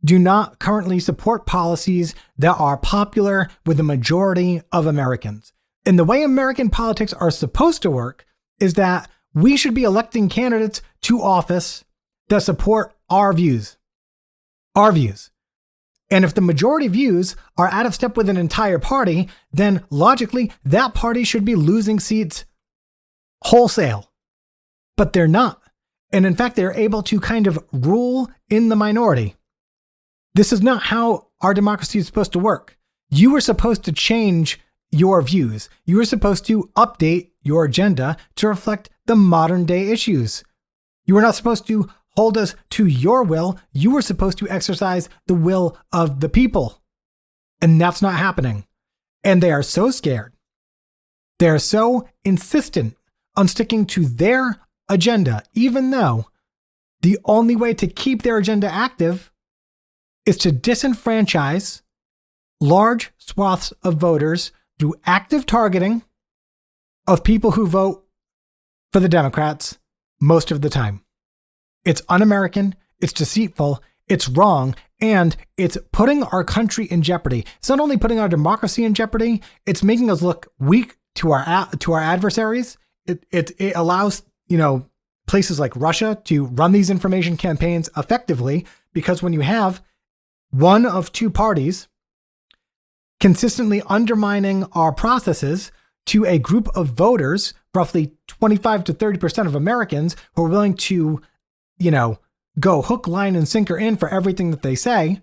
S1: do not currently support policies that are popular with the majority of Americans. And the way American politics are supposed to work is that we should be electing candidates to office that support our views. Our views. And if the majority views are out of step with an entire party, then logically that party should be losing seats wholesale. But they're not. And in fact, they're able to kind of rule in the minority. This is not how our democracy is supposed to work. You are supposed to change your views. You are supposed to update your agenda to reflect the modern day issues. You are not supposed to hold us to your will. You are supposed to exercise the will of the people. And that's not happening. And they are so scared. They are so insistent on sticking to their agenda, even though the only way to keep their agenda active is to disenfranchise large swaths of voters through active targeting of people who vote for the Democrats most of the time. It's un-American, it's deceitful, it's wrong, and it's putting our country in jeopardy. It's not only putting our democracy in jeopardy, it's making us look weak to our adversaries. It allows, places like Russia to run these information campaigns effectively, because when you have one of two parties consistently undermining our processes to a group of voters, roughly 25 to 30% of Americans, who are willing to, go hook, line, and sinker in for everything that they say,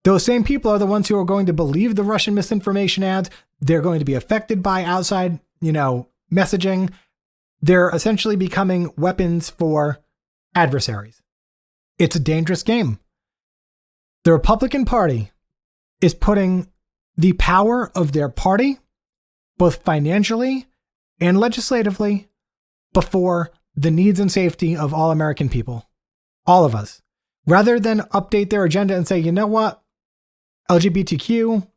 S1: those same people are the ones who are going to believe the Russian misinformation ads. They're going to be affected by outside, messaging. They're essentially becoming weapons for adversaries. It's a dangerous game. The Republican Party is putting the power of their party, both financially and legislatively, before the needs and safety of all American people, all of us. Rather than update their agenda and say, you know what, LGBTQ,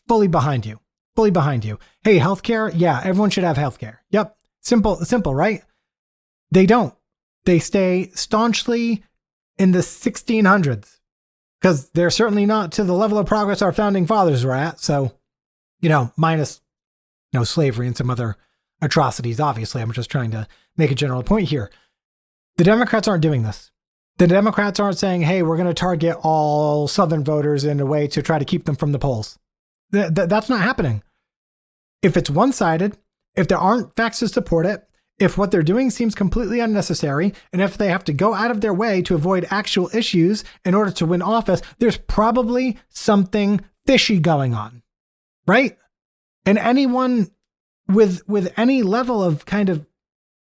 S1: fully behind you. Hey, healthcare, yeah, everyone should have healthcare. Yep, simple, right? They don't. They stay staunchly in the 1600s, because they're certainly not to the level of progress our founding fathers were at. So, minus slavery and some other atrocities. Obviously, I'm just trying to make a general point here. The Democrats aren't doing this. The Democrats aren't saying, hey, we're going to target all Southern voters in a way to try to keep them from the polls. That's not happening. If it's one-sided, if there aren't facts to support it, if what they're doing seems completely unnecessary, and if they have to go out of their way to avoid actual issues in order to win office, there's probably something fishy going on, right? And anyone with any level of kind of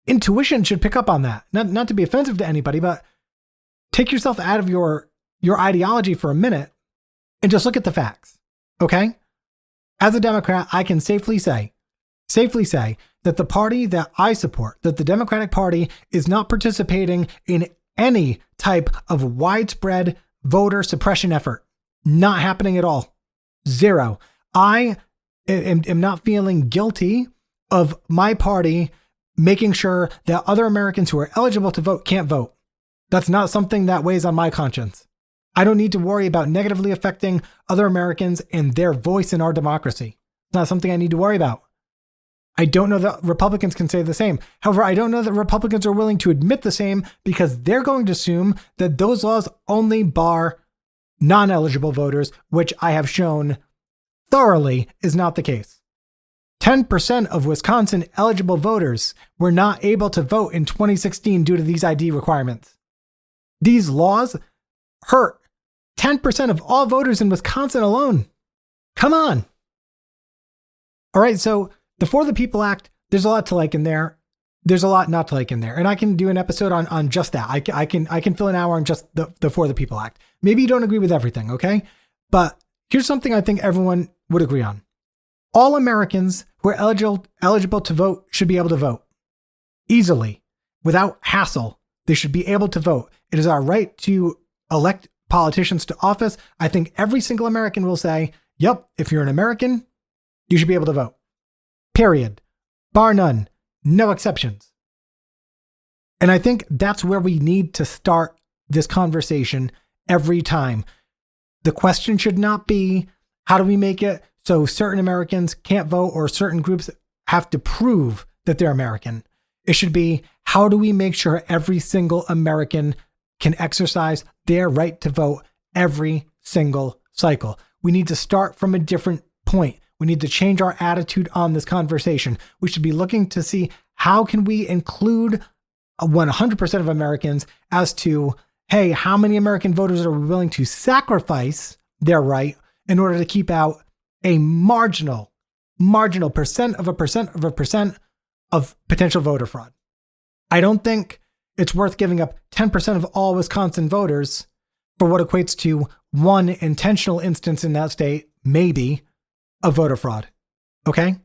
S1: intuition should pick up on that. Not to be offensive to anybody, but take yourself out of your ideology for a minute and just look at the facts. Okay? As a Democrat, I can safely say that the party that I support, that the Democratic Party, is not participating in any type of widespread voter suppression effort. Not happening at all. Zero. I am not feeling guilty of my party making sure that other Americans who are eligible to vote can't vote. That's not something that weighs on my conscience. I don't need to worry about negatively affecting other Americans and their voice in our democracy. It's not something I need to worry about. I don't know that Republicans can say the same. However, I don't know that Republicans are willing to admit the same because they're going to assume that those laws only bar non-eligible voters, which I have shown thoroughly is not the case. 10% of Wisconsin eligible voters were not able to vote in 2016 due to these ID requirements. These laws hurt 10% of all voters in Wisconsin alone. Come on. All right, so the For the People Act, there's a lot to like in there. There's a lot not to like in there. And I can do an episode on just that. I can fill an hour on just the For the People Act. Maybe you don't agree with everything, okay? But here's something I think everyone would agree on. All Americans who are eligible to vote should be able to vote. Easily, without hassle, they should be able to vote. It is our right to elect politicians to office. I think every single American will say, yep, if you're an American, you should be able to vote. Period. Bar none. No exceptions. And I think that's where we need to start this conversation every time. The question should not be, how do we make it so certain Americans can't vote or certain groups have to prove that they're American? It should be, how do we make sure every single American can exercise their right to vote every single cycle? We need to start from a different point. We need to change our attitude on this conversation. We should be looking to see how can we include 100% of Americans as to, hey, how many American voters are we willing to sacrifice their right in order to keep out a marginal percent of a percent of potential voter fraud? I don't think it's worth giving up 10% of all Wisconsin voters for what equates to one intentional instance in that state, maybe, of voter fraud. Okay?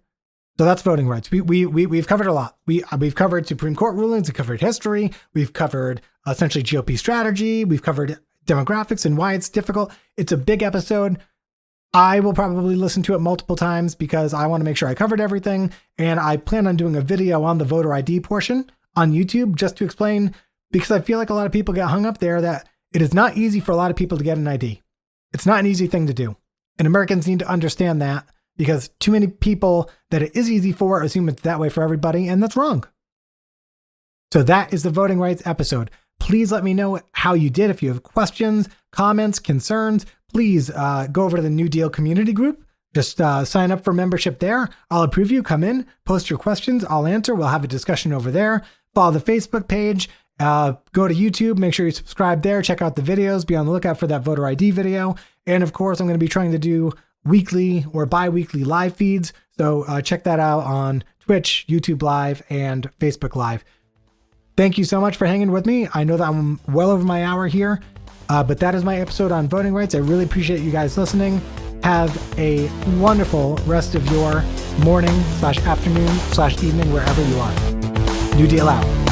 S1: So that's voting rights. We've covered a lot. We've covered Supreme Court rulings. We've covered history. We've covered essentially GOP strategy. We've covered demographics and why it's difficult. It's a big episode. I will probably listen to it multiple times because I want to make sure I covered everything. And I plan on doing a video on the voter ID portion on YouTube just to explain, because I feel like a lot of people get hung up there that it is not easy for a lot of people to get an ID. It's not an easy thing to do. And Americans need to understand that, because too many people that it is easy for assume it's that way for everybody, and that's wrong. So that is the voting rights episode. Please let me know how you did. If you have questions, comments, concerns, please go over to the New Deal community group. Just sign up for membership there. I'll approve you. Come in, post your questions. I'll answer. We'll have a discussion over there. Follow the Facebook page. Go to YouTube. Make sure you subscribe there. Check out the videos. Be on the lookout for that voter ID video. And of course, I'm going to be trying to do weekly or bi-weekly live feeds. So check that out on Twitch, YouTube Live, and Facebook Live. Thank you so much for hanging with me. I know that I'm well over my hour here, but that is my episode on voting rights. I really appreciate you guys listening. Have a wonderful rest of your morning /afternoon /evening, wherever you are. New Deal out.